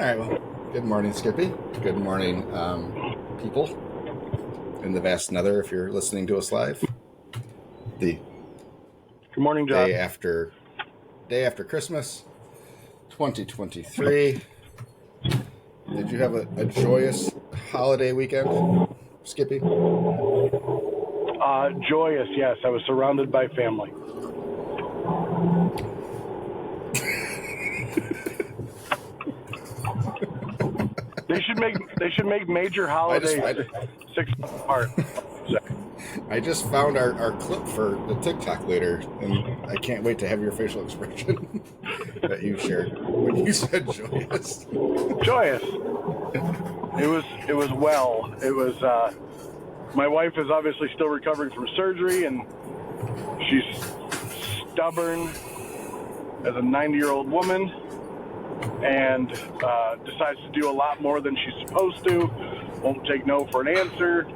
right, well, good morning, Skippy. Good morning, people in the vast nether, if you're listening to us live. The Good morning, John. Day after Christmas, 2023. Did you have a joyous holiday weekend, Skippy? Joyous, yes. I was surrounded by family. They should make major holidays 6 months apart. I just found our clip for the TikTok later, and I can't wait to have your facial expression that you shared when you said joyous. Joyous. It was well. It was. My wife is obviously still recovering from surgery, and she's stubborn as a 90-year-old woman, and decides to do a lot more than she's supposed to. Won't take no for an answer.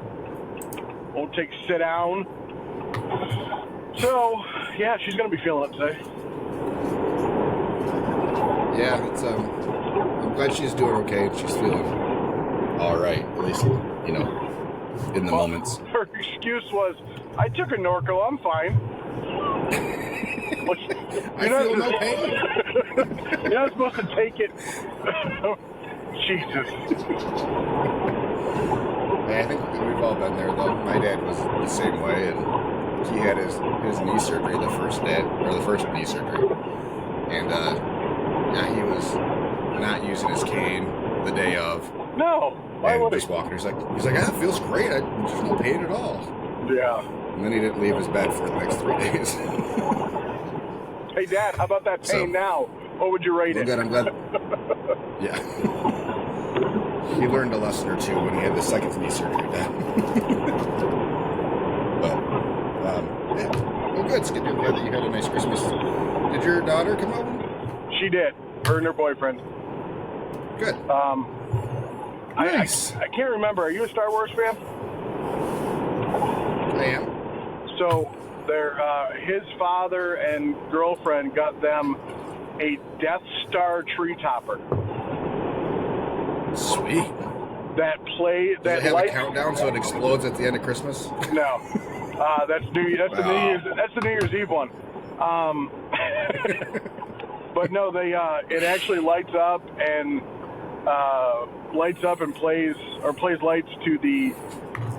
Won't take sit down. So, yeah, she's going to be feeling it today. Yeah, it's I'm glad she's doing okay and she's feeling all right, at least, you know, in the moments. Her excuse was, I took a Norco, I'm fine. I feel no pain. You're not supposed to take it. Jesus. Hey, I think we've all been there, though. My dad was the same way, and he had his knee surgery the first knee surgery. And, yeah, he was not using his cane the day of. No. Why and would just walking. He's like, it feels great. There's no pain at all. Yeah. And then he didn't leave his bed for the next 3 days. Hey, Dad, how about that pain now? What would you rate it? Good, I'm glad. Yeah. He learned a lesson or two when he had the second knee surgery done. But, yeah. Well, good. It's good. I'm glad that you had a nice Christmas. Did your daughter come home? She did. Her and her boyfriend. Good. Nice. I can't remember. Are you a Star Wars fan? I am. So, his father and girlfriend got them a Death Star tree topper. Sweet. That Does it have a countdown so it explodes at the end of Christmas? No. That's the New Year's Eve one. But no, it actually lights up and plays lights to the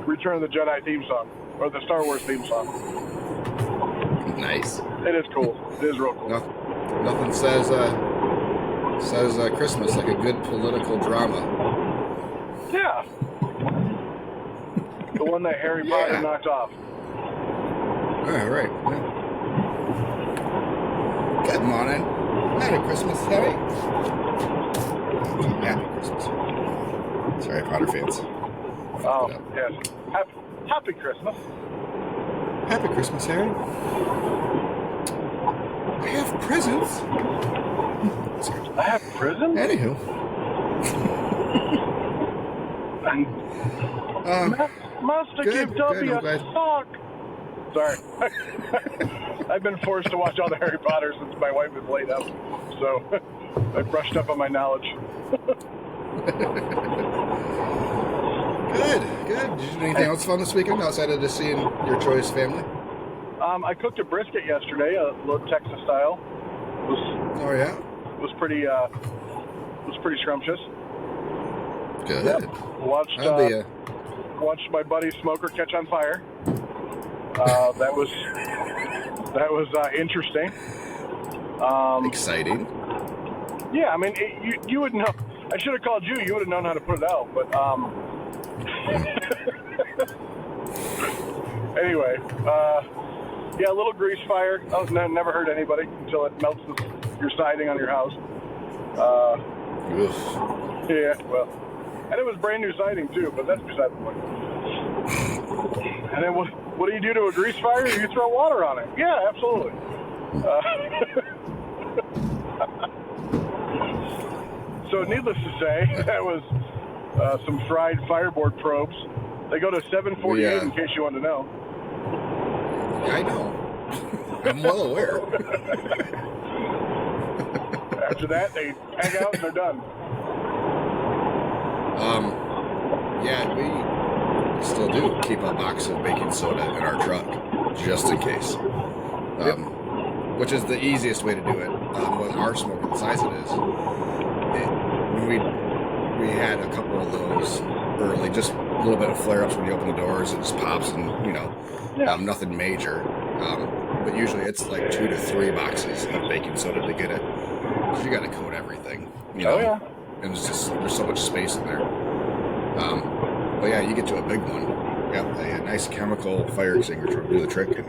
Return of the Jedi theme song or the Star Wars theme song. Nice. It is cool. It is real cool. Nothing says Christmas like a good political drama. Yeah. The one that Harry Potter knocked off. All right. Yeah. Good morning. Merry Christmas, Harry. Happy Christmas. Sorry, Potter fans. Oh, yes. Happy Christmas. Happy Christmas, Harry. I have presents. I have presents? Anywho. Must have given up a sock. Sorry. I've been forced to watch all the Harry Potter since my wife was laid up. So I brushed up on my knowledge. Good. Did you do anything else fun this weekend outside of just seeing your choice family? I cooked a brisket yesterday, a little Texas style. Oh yeah. It was pretty scrumptious. Good. Yep. Watched my buddy's smoker catch on fire. That was interesting. Exciting. Yeah, I mean, you would know. I should have called you. You would have known how to put it out. But anyway, yeah, a little grease fire. Oh, never hurt anybody until it melts your siding on your house. Yeah, well, and it was brand new siding too. But that's beside the point. And then what do you do to a grease fire? You throw water on it. Yeah, absolutely. So needless to say, that was some fried fireboard probes. They go to 748 in case you want to know. I know. I'm well aware. After that, they hang out and they're done. Yeah, we still do keep a box of baking soda in our truck, just in case. Which is the easiest way to do it with our smoker, the size it is. We had a couple of those early, just a little bit of flare-ups when you open the doors. It just pops and, nothing major. But usually it's like 2 to 3 boxes of baking soda to get it. Because you got to coat everything, Oh, yeah. And there's so much space in there. But yeah, you get to a big one. Yep, a nice chemical fire extinguisher will do the trick. And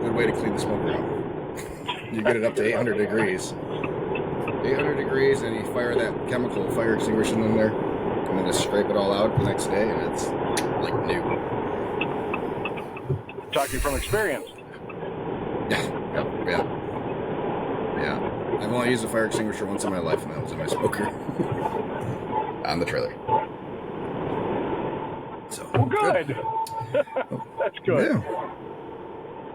good way to clean the smoker out. You get it up to 800 degrees. 800 degrees, and you fire that chemical fire extinguisher in there, and then just scrape it all out the next day, and it's like new. Talking from experience. Yeah. I've only used a fire extinguisher once in my life, and that was in my smoker on the trailer. So well, good. That's good. Yeah.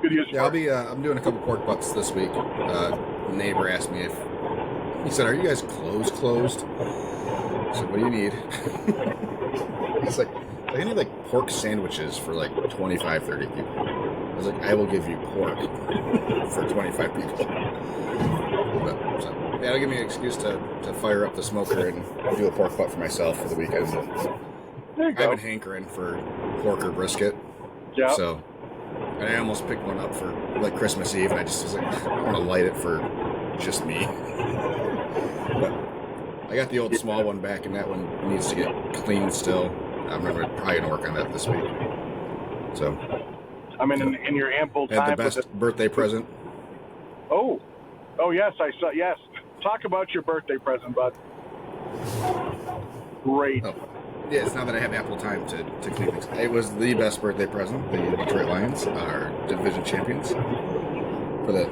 Good use. Yeah, I'm doing a couple pork butts this week. A neighbor asked me he said, "Are you guys closed?" I said, "What do you need?" He's like, "I need like pork sandwiches for like 25, 30 people." I was like, "I will give you pork for 25 people." But, so, that'll give me an excuse to fire up the smoker and do a pork butt for myself for the weekend. There you go. I've been hankering for pork or brisket. Yeah. So, and I almost picked one up for like Christmas Eve, and I just was like, I want to light it for just me. But I got the old small one back, and that one needs to get cleaned still. I'm probably gonna work on that this week. So, I mean, in your ample time. had the best birthday present. Oh yes, I saw. Yes, talk about your birthday present, bud. Great. Oh. Yeah, it's now that I have ample time to clean things. It was the best birthday present. The Detroit Lions are division champions for the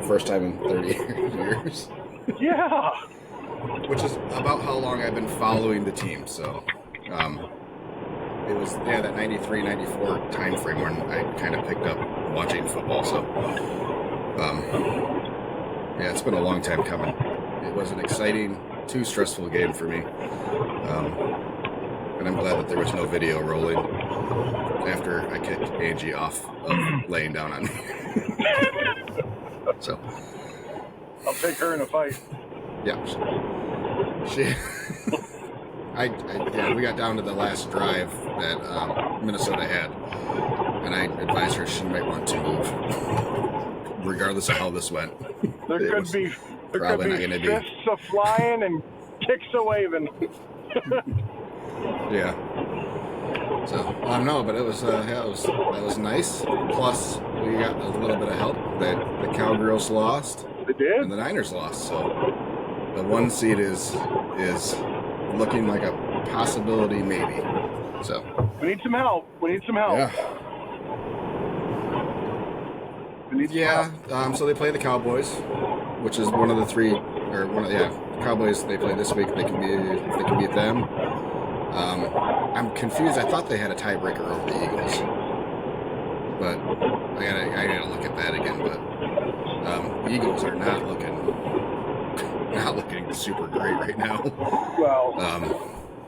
first time in 30 years. Yeah. Which is about how long I've been following the team. So, it was that 93, 94 time frame when I kind of picked up watching football. So, it's been a long time coming. It was an exciting, too stressful game for me. And I'm glad that there was no video rolling after I kicked Angie off of laying down on me. So, I'll take her in a fight. yeah. She we got down to the last drive that Minnesota had, and I advised her she might want to move, regardless of how this went. There could be fists a flying and kicks a waving. Yeah. So no, but it was that was nice. Plus, we got a little bit of help that the Cowgirls lost. They did, and the Niners lost. So the 1 seed is looking like a possibility, maybe. So we need some help. Yeah. So they play the Cowboys, which is one of the three, or Cowboys they play this week. If they can beat them. I'm confused. I thought they had a tiebreaker over the Eagles, but I gotta look at that again. But the Eagles are not looking super great right now. Well,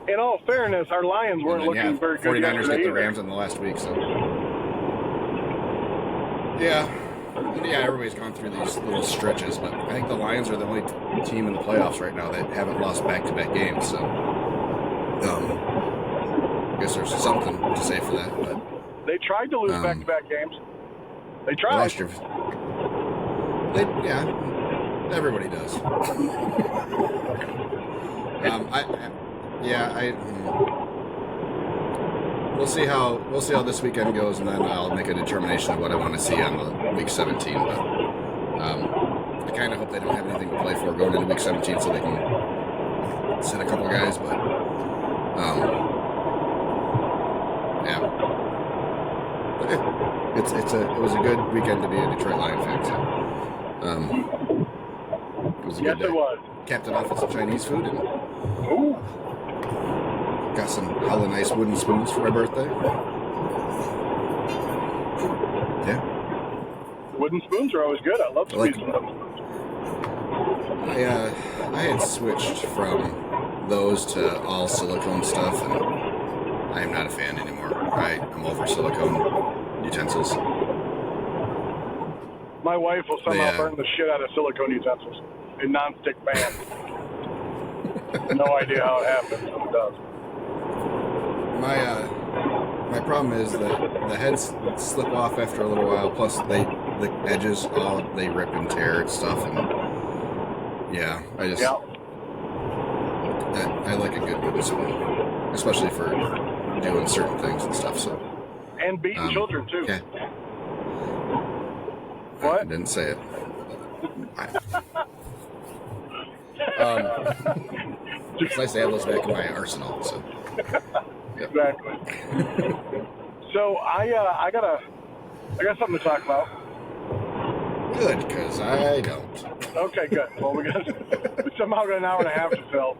in all fairness, our Lions weren't looking very good. 49ers got the Rams in the last week, so yeah, everybody's gone through these little stretches, but I think the Lions are the only team in the playoffs right now that haven't lost back-to-back games. So, I guess there's something to say for that. But they tried to lose back-to-back games. They tried. Last year, everybody does. We'll see how this weekend goes, and then I'll make a determination of what I want to see on the week 17. But I kind of hope they don't have anything to play for going into week 17, so they can sit a couple guys. But it was a good weekend to be a Detroit Lion fan. So it was a good day. It was. Capped it off with some Chinese food and got some hella nice wooden spoons for my birthday. Yeah. Wooden spoons are always good. I love squeezing wooden spoons. I had switched from those to all silicone stuff, and I am not a fan anymore. I'm over silicone utensils. My wife will somehow burn the shit out of silicone utensils in non-stick pans. No idea how it happens, but it does. My problem is that the heads slip off after a little while. Plus, the edges they rip and tear and stuff, and I like a good wooden spoon, especially for doing certain things and stuff. So and beating children too. Okay. What? I didn't say it. It's nice to have those back in my arsenal. So. Yep. Exactly. So I got something to talk about. Good, because I don't. Okay, good. Well, we somehow got an hour and a half to fill.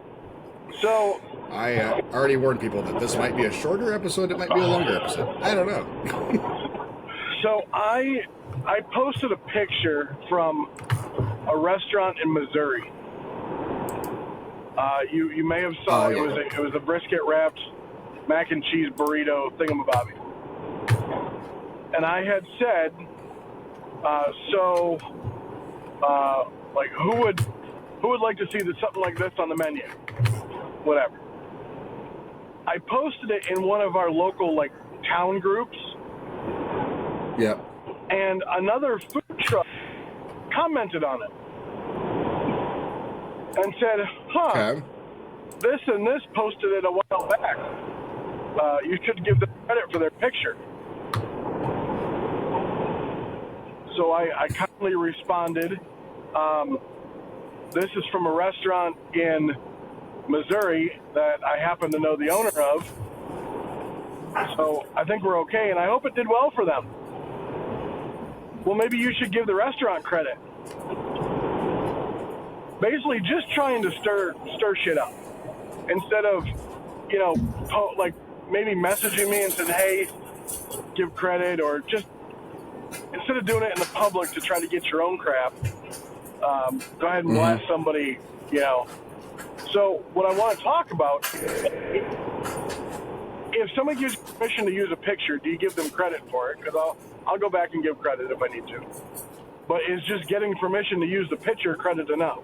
So I already warned people that this might be a shorter episode. It might be a longer episode. I don't know. So I posted a picture from a restaurant in Missouri. You may have saw it was a brisket wrapped mac and cheese burrito thingamabobby. And I had said, like who would like to see something like this on the menu? Whatever. I posted it in one of our local like town groups. Yep. And another food truck commented on it and said, Okay. This and this posted it a while back. You should give them credit for their picture. So I kindly responded, this is from a restaurant in Missouri that I happen to know the owner of. So I think we're okay, and I hope it did well for them. Well, maybe you should give the restaurant credit. Basically, just trying to stir shit up. Instead of, maybe messaging me and saying, hey, give credit, or just instead of doing it in the public to try to get your own crap, go ahead and blast somebody, So what I want to talk about, if somebody gives you permission to use a picture, do you give them credit for it? Because I'll go back and give credit if I need to. But is just getting permission to use the picture credit enough?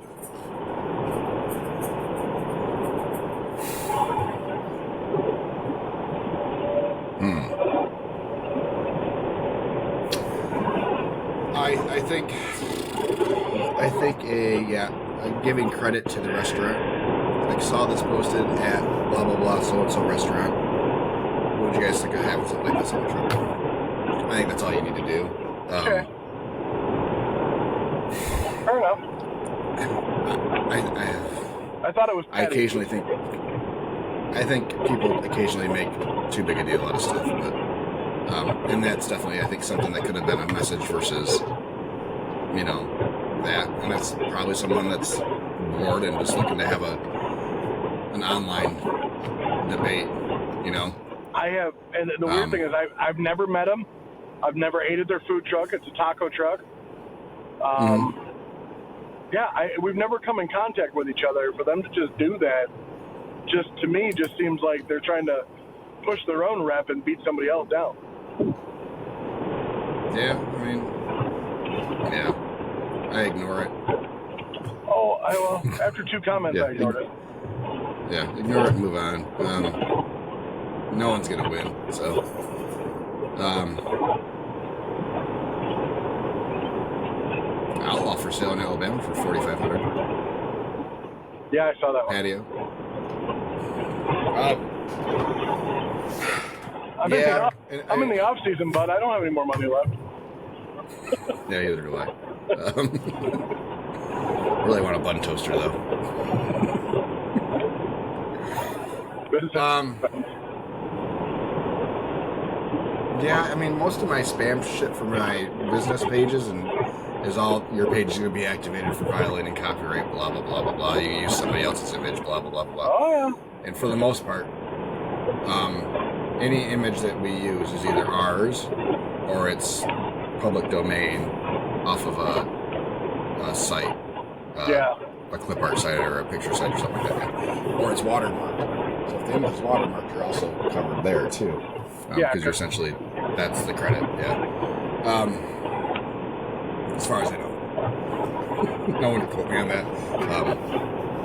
I think giving credit to the restaurant. Like, saw this posted at blah blah blah so and so restaurant. What would you guys think of having something like this on the truck? I think that's all you need to do. Okay. Fair enough. I thought it was petty. I think people occasionally make too big a deal out of stuff, but and that's definitely, I think, something that could have been a message versus, that. And that's probably someone that's bored and just looking to have an online debate, I have, and the weird thing is I've never met them. I've never ate at their food truck. It's a taco truck. We've never come in contact with each other. For them to just do that, to me, seems like they're trying to push their own rep and beat somebody else down. Yeah, I ignore it. Oh, after two comments, I ignored it. Yeah, ignore it and move on. No one's going to win, so... Outlaw for sale in Alabama for $4,500. Yeah, I saw that one. Patio. I'm in the off season, but I don't have any more money left. Yeah, either do I. Really want a bun toaster though. Most of my spam shit from my business pages is all your page is going to be activated for violating copyright, blah, blah, blah, blah, blah. You can use somebody else's image, blah, blah, blah, blah. Oh, yeah. And for the most part, any image that we use is either ours or it's public domain off of a site. a clip art site or a picture site or something like that. Yeah. Or it's watermarked. So if the image is watermarked, you're also covered there too. Because you're essentially, that's the credit. Yeah. As far as I know. No one can quote me on that.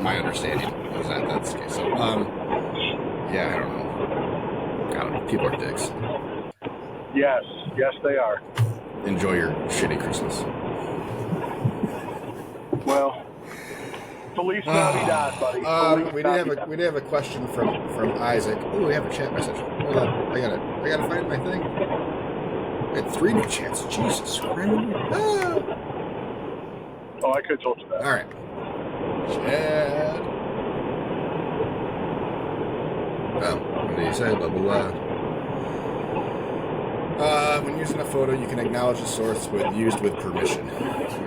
My understanding is that that's the case. So, yeah, I don't know. People are dicks. Yes, they are. Enjoy your shitty Christmas. Well, Feliz Navidad, buddy. We did have a question from Isaac. Oh, we have a chat message. Hold on, I gotta find my thing. I had 3 new chats. Jesus Christ. Oh, I could have told you that. All right, Chad. What did he say? Blah blah blah. When using a photo, you can acknowledge the source used with permission,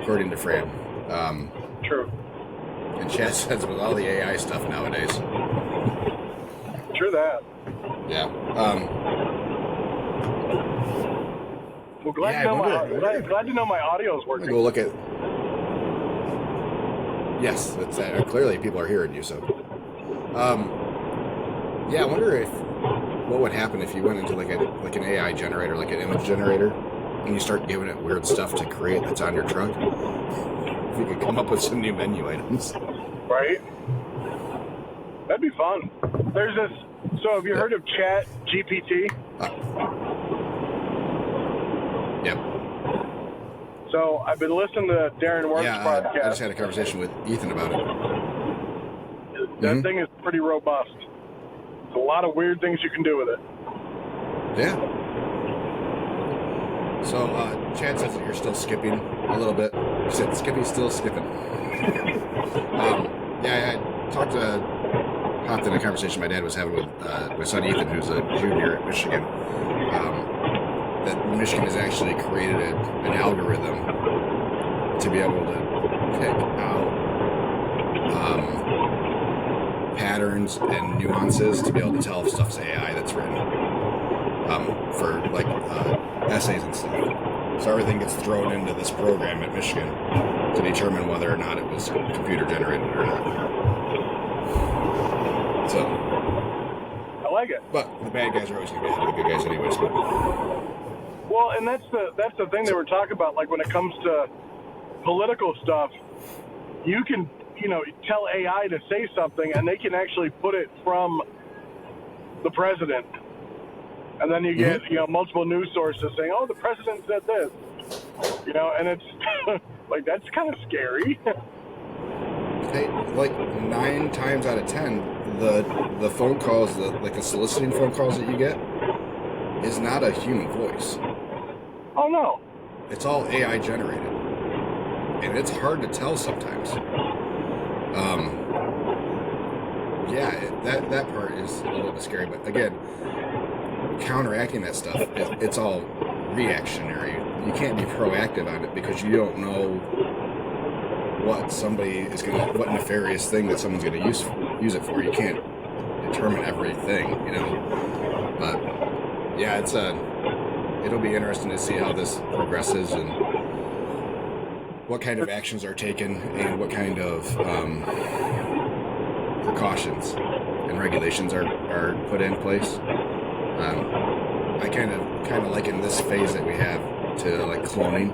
according to Fran. True. And Chad says with all the AI stuff nowadays. True that. Yeah. Well, glad to know my audio is working. Go look at. Yes, that's that. Clearly, people are hearing you. So, yeah, I wonder what would happen if you went into like an AI generator, like an image generator, and you start giving it weird stuff to create that's on your truck. If you could come up with some new menu items. Right? That'd be fun. There's this. So, have you heard of Chat GPT? Yep. So, I've been listening to Darren Works podcast. I just had a conversation with Ethan about it. That thing is pretty robust. There's a lot of weird things you can do with it. Yeah. So, Chad says that you're still skipping a little bit. You said Skippy's still skipping. Yeah, I hopped in a conversation my dad was having with my son Ethan, who's a junior at Michigan. That Michigan has actually created an algorithm to be able to pick out patterns and nuances to be able to tell if stuff's AI that's written for like essays and stuff. So everything gets thrown into this program at Michigan to determine whether or not it was computer generated or not. So I like it. But the bad guys are always going to be ahead of the good guys anyways. Well, and that's the thing they were talking about. Like when it comes to political stuff, you can tell AI to say something, and they can actually put it from the president, and then you get multiple news sources saying, "Oh, the president said this," and it's like that's kind of scary. Hey, like 9 times out of 10, the phone calls, the soliciting phone calls that you get, is not a human voice. Oh no, it's all AI generated, and it's hard to tell sometimes. Yeah, that part is a little bit scary, but again, counteracting that stuff, it's all reactionary. You can't be proactive on it because you don't know what what nefarious thing that someone's gonna use it for. You can't determine everything, But yeah, it'll be interesting to see how this progresses and what kind of actions are taken and what kind of precautions and regulations are put in place. I kind of liken this phase that we have to like cloning.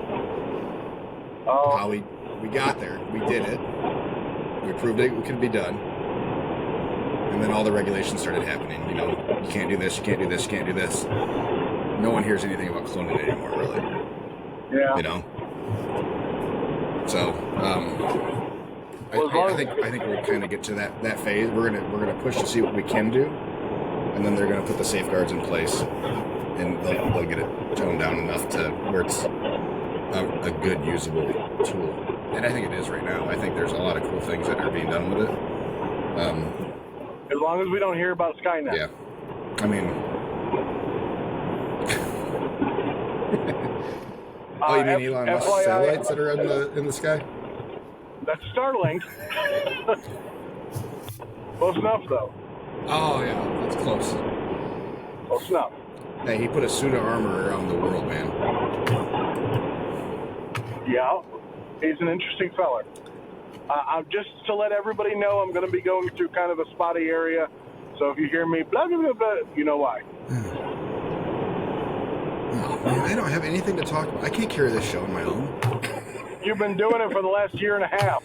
Oh. How we got there, we did it, we proved it could be done, and then all the regulations started happening. You can't do this, you can't do this, you can't do this. No one hears anything about cloning anymore, really. Yeah. So, I think we'll kind of get to that phase. We're gonna push to see what we can do, and then they're gonna put the safeguards in place, and they'll get it toned down enough to where it's a good usable tool. And I think it is right now. I think there's a lot of cool things that are being done with it. As long as we don't hear about Skynet. Yeah, I mean. Oh, you mean Elon Musk's satellites that are in the sky? That's Starlink. Close enough, though. Oh, yeah, that's close. Close enough. Hey, he put a suit of armor around the world, man. Yeah, he's an interesting fella. Just to let everybody know, I'm going to be going through kind of a spotty area. So if you hear me, blah, blah, blah, blah, you know why. Oh, man, I don't have anything to talk about. I can't carry this show on my own. You've been doing it for the last year and a half.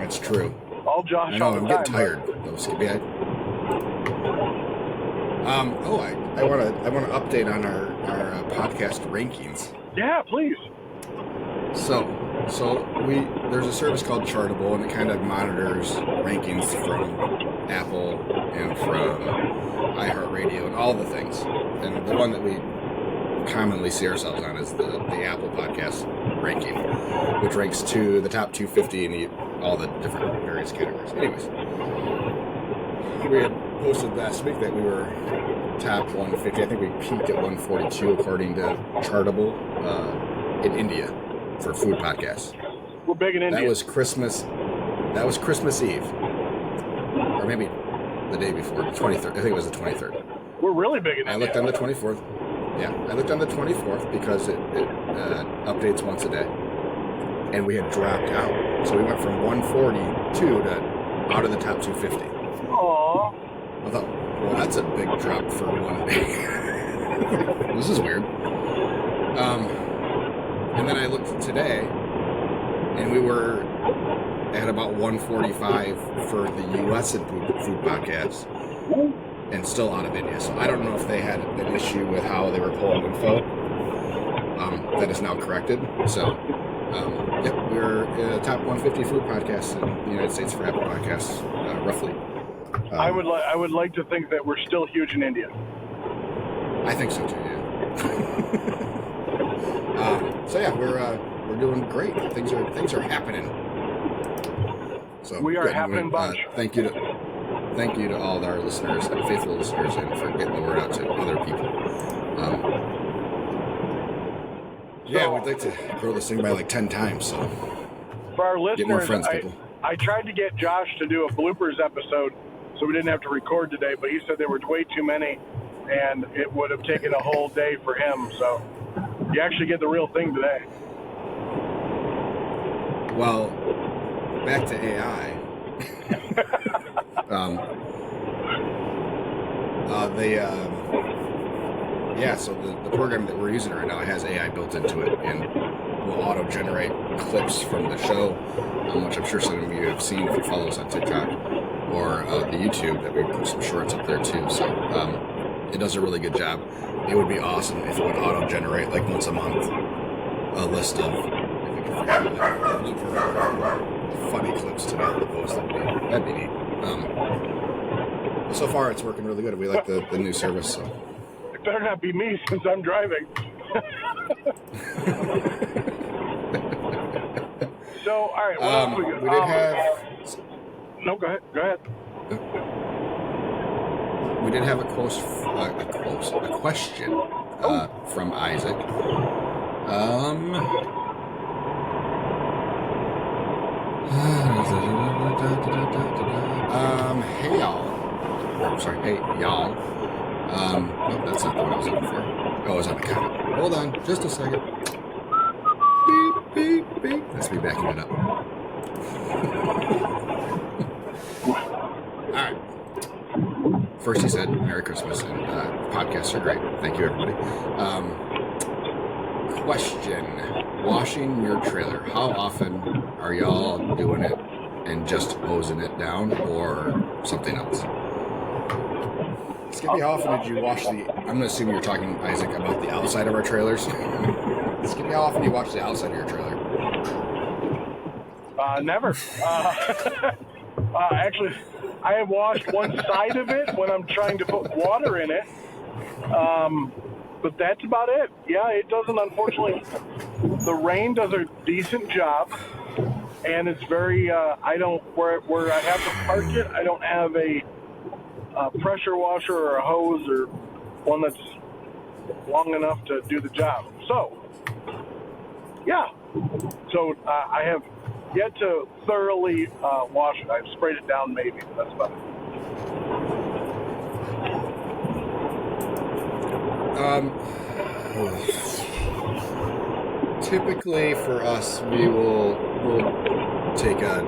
That's true. All Josh I know, all the I'm time. getting tired. Though, Skippy. I want to update on our podcast rankings. Yeah, please. So there's a service called Chartable, and it kind of monitors rankings from Apple and from iHeartRadio and all the things. And the one that we commonly see ourselves on is the Apple Podcast ranking, which ranks to the top 250 in all the different various categories. Anyways, we had posted last week that we were top 150. I think we peaked at 142 according to Chartable in India for food podcasts. We're big in India. That was Christmas Eve, or maybe the day before, the 23rd. I think it was the 23rd. We're really big in India. I looked on the 24th. Yeah, I looked on the 24th because it updates once a day, and we had dropped out. So we went from 142 to out of the top 250. Aww. I thought, well, that's a big drop for one day. This is weird. And then I looked today, and we were at about 145 for the U.S. and food podcasts, and still out of India. So I don't know if they had an issue with how they were pulling info. That is now corrected. So, we're top 150 food podcasts in the United States for Apple Podcasts, roughly. I would like to think that we're still huge in India. I think so too. Yeah. We're doing great. Things are happening. So we are happening bunch. Thank you to all of our listeners, faithful listeners, and for getting the word out to other people. We'd like to grow this thing by like 10 times. So for our listeners, get more friends, people. I tried to get Josh to do a bloopers episode so we didn't have to record today, but he said there were way too many, and it would have taken a whole day for him. So you actually get the real thing today. Well, back to AI. So the program that we're using right now has AI built into it, and will auto-generate clips from the show, which I'm sure some of you have seen if you follow us on TikTok or the YouTube, that we put some shorts up there too. So it does a really good job. It would be awesome if it would auto-generate like once a month a list of, if we could figure out funny clips to be able to post. That'd be neat. So far, it's working really good. We like the new service. So. It better not be me since I'm driving. So, all right. What else we did have. No, go ahead. We did have a question from Isaac. Hey y'all. Oh, sorry. Hey y'all. That's not the one I was looking for. Oh, it was on the comment. Hold on, just a second. Beep, beep, beep. That's me backing it up. All right. First, he said, "Merry Christmas," and podcasts are great. Thank you, everybody. Question: washing your trailer. How often are y'all doing it and just hosing it down, or something else? Skippy, how often did you wash the... I'm going to assume you're talking, Isaac, about the outside of our trailers. Skippy, how often do you wash the outside of your trailer? Never. Actually, I have washed one side of it when I'm trying to put water in it. But that's about it. Yeah, it doesn't, unfortunately. The rain does a decent job. And it's very, where I have to park it, I don't have a pressure washer or a hose or one that's long enough to do the job. So, yeah. So I have yet to thoroughly wash it. I've sprayed it down maybe, but that's about it. Typically for us, we'll take a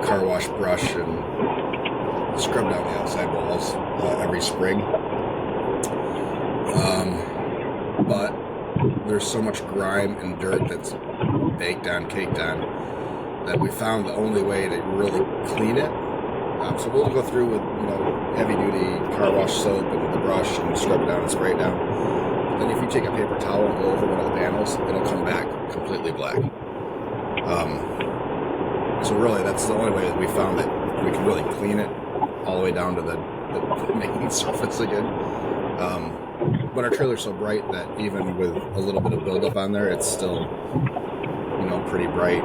car wash brush and scrub down the outside walls every spring. But there's so much grime and dirt that's caked on, that we found the only way to really clean it. So we'll go through with heavy-duty car wash soap and the brush and scrub it down and spray it down. But then if you take a paper towel and go over one of the panels, it'll come back completely black. So really, that's the only way that we found that we can really clean it all the way down to the main surface again. But our trailer's so bright that even with a little bit of buildup on there, it's still, pretty bright.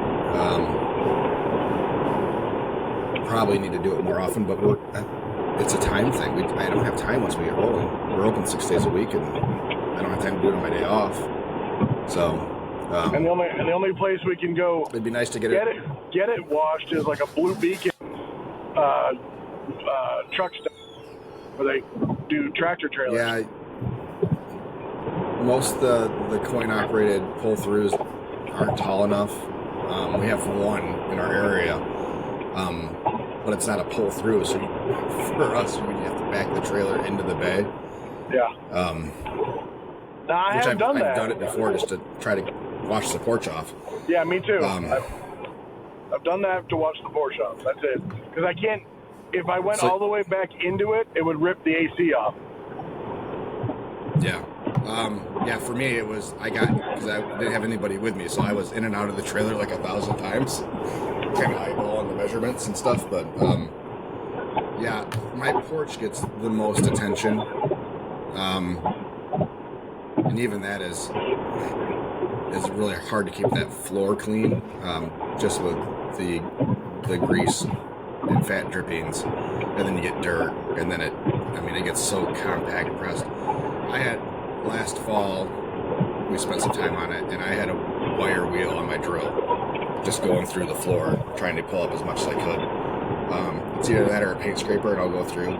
Probably need to do it more often, but it's a time thing. I don't have time once we get rolling. We're open 6 days a week, and I don't have time to do it on my day off. So, and the only place we can go, it'd be nice to get it washed is like a Blue Beacon truck stop where they do tractor trailers. Yeah. Most of the coin-operated pull-throughs aren't tall enough. We have one in our area, but it's not a pull-through, so for us, we have to back the trailer into the bay. Yeah. I've done that. I've done it before just to try to wash the porch off. Yeah, me too. I've done that to wash the porch off. That's it. Because I can't, if I went all the way back into it, it would rip the AC off. Yeah. For me, it was, because I didn't have anybody with me, so I was in and out of the trailer like 1,000 times, kind of eyeballing the measurements and stuff, but, my porch gets the most attention, and even that is really hard to keep that floor clean, just with the grease and fat drippings, and then you get dirt, and then it gets so compact pressed. Last fall, we spent some time on it, and I had a wire wheel on my drill, just going through the floor, trying to pull up as much as I could. It's either that or a paint scraper, and I'll go through.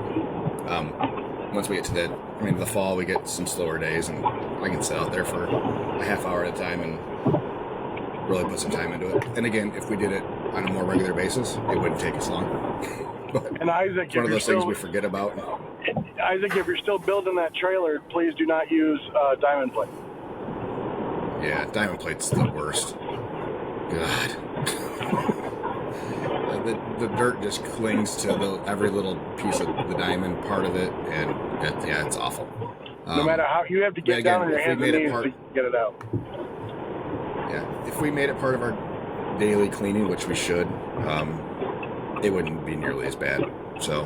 Once we get to the fall, we get some slower days, and I can sit out there for a half hour at a time and really put some time into it. And again, if we did it on a more regular basis, it wouldn't take us long. But and Isaac, it's one of those things we forget about. Isaac, if you're still building that trailer, please do not use diamond plate. Yeah, diamond plate's the worst. God. The dirt just clings to every little piece of the diamond part of it, and it's awful. No matter how, you have to get down on your hands and knees to get it out. Yeah, if we made it part of our daily cleaning, which we should, it wouldn't be nearly as bad. So,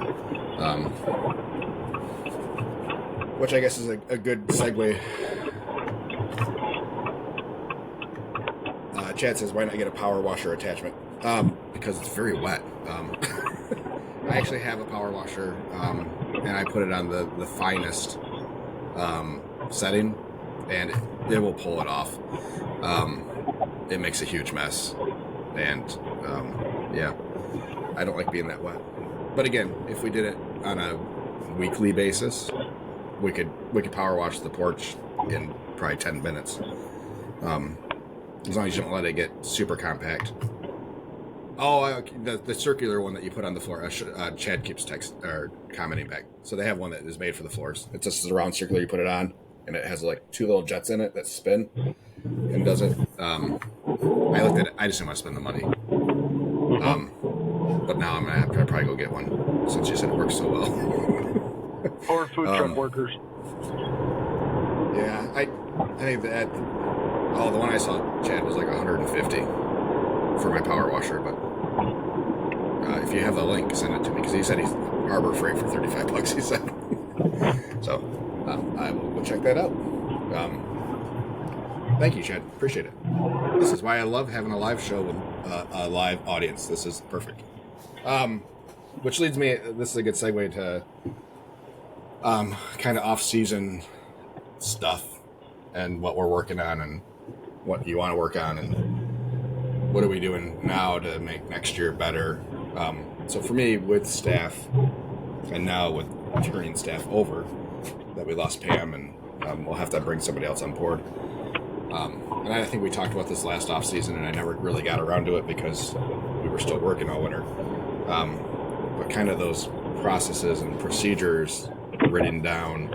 which I guess is a good segue. Chad says, why not get a power washer attachment? Because it's very wet. I actually have a power washer, and I put it on the finest setting, and it will pull it off. It makes a huge mess, and I don't like being that wet. But again, if we did it on a weekly basis, we could power wash the porch in probably 10 minutes. As long as you don't let it get super compact. Oh, the circular one that you put on the floor. Chad keeps commenting back. So they have one that is made for the floors. It's just a round circular. You put it on, and it has like 2 little jets in it that spin and does it. I looked at it. I just didn't want to spend the money. But now I'm gonna probably go get one since you said it works so well. Or food truck workers. Yeah, I think that. Oh, the one I saw, Chad, was like $150 for my power washer. But if you have the link, send it to me, because he said he's Harbor Freight for $35. He said. So I will go check that out. Thank you, Chad. Appreciate it. This is why I love having a live show with a live audience. This is perfect. Which leads me. This is a good segue to kind of off-season stuff and what we're working on and what you want to work on and what are we doing now to make next year better. So for me, with staff and now with turning staff over, that we lost Pam and we'll have to bring somebody else on board. And I think we talked about this last off season, and I never really got around to it because we we're still working all winter. But kind of those processes and procedures written down,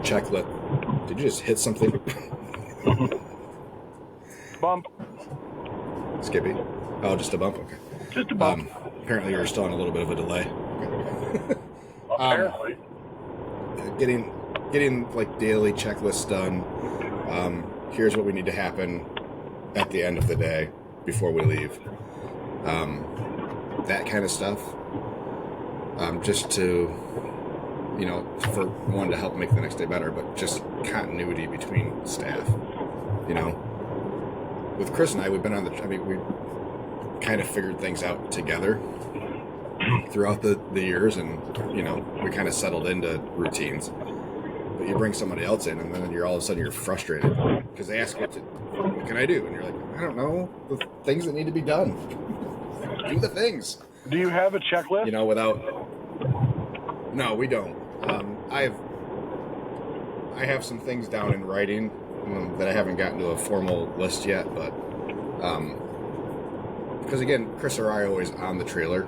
checklist. Did you just hit something? Bump. Skippy? Oh, just a bump? Okay. Just a bump. Apparently you're still on a little bit of a delay. Apparently. Getting like daily checklists done. Here's what we need to happen at the end of the day before we leave. That kind of stuff. Just to, for one, to help make the next day better, but just continuity between staff. With Chris and I, we've been on we kind of figured things out together throughout the years, and we kind of settled into routines. But you bring somebody else in, and then all of a sudden you're frustrated because they ask what can I do, and you're like, I don't know, the things that need to be done. Do the things. Do you have a checklist? No, we don't. I have some things down in writing that I haven't gotten to a formal list yet, but because again, Chris or I are always on the trailer,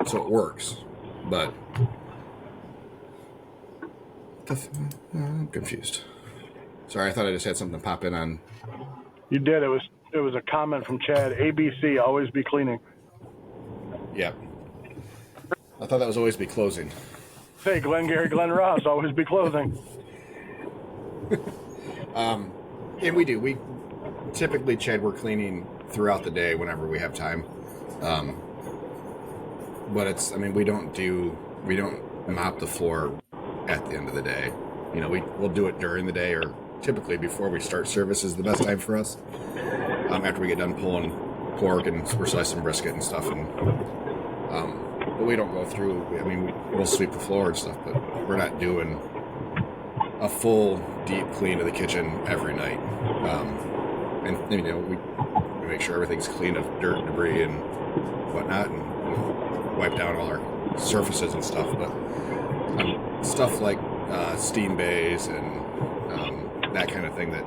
so it works. But I'm confused. Sorry, I thought I just had something pop in on. You did. It was a comment from Chad. ABC, always be cleaning. Yeah. I thought that was always be closing. Hey, Glengarry Glen Ross, always be closing. And we do. We typically, Chad, we're cleaning throughout the day whenever we have time. But we don't mop the floor at the end of the day. We'll do it during the day, or typically before we start service is the best time for us. After we get done pulling pork and we're slicing brisket and stuff, but we don't go through. We'll sweep the floor and stuff, but we're not doing a full deep clean of the kitchen every night. And we make sure everything's clean of dirt and debris and whatnot, and wipe down all our surfaces and stuff. But stuff like steam bays and that kind of thing that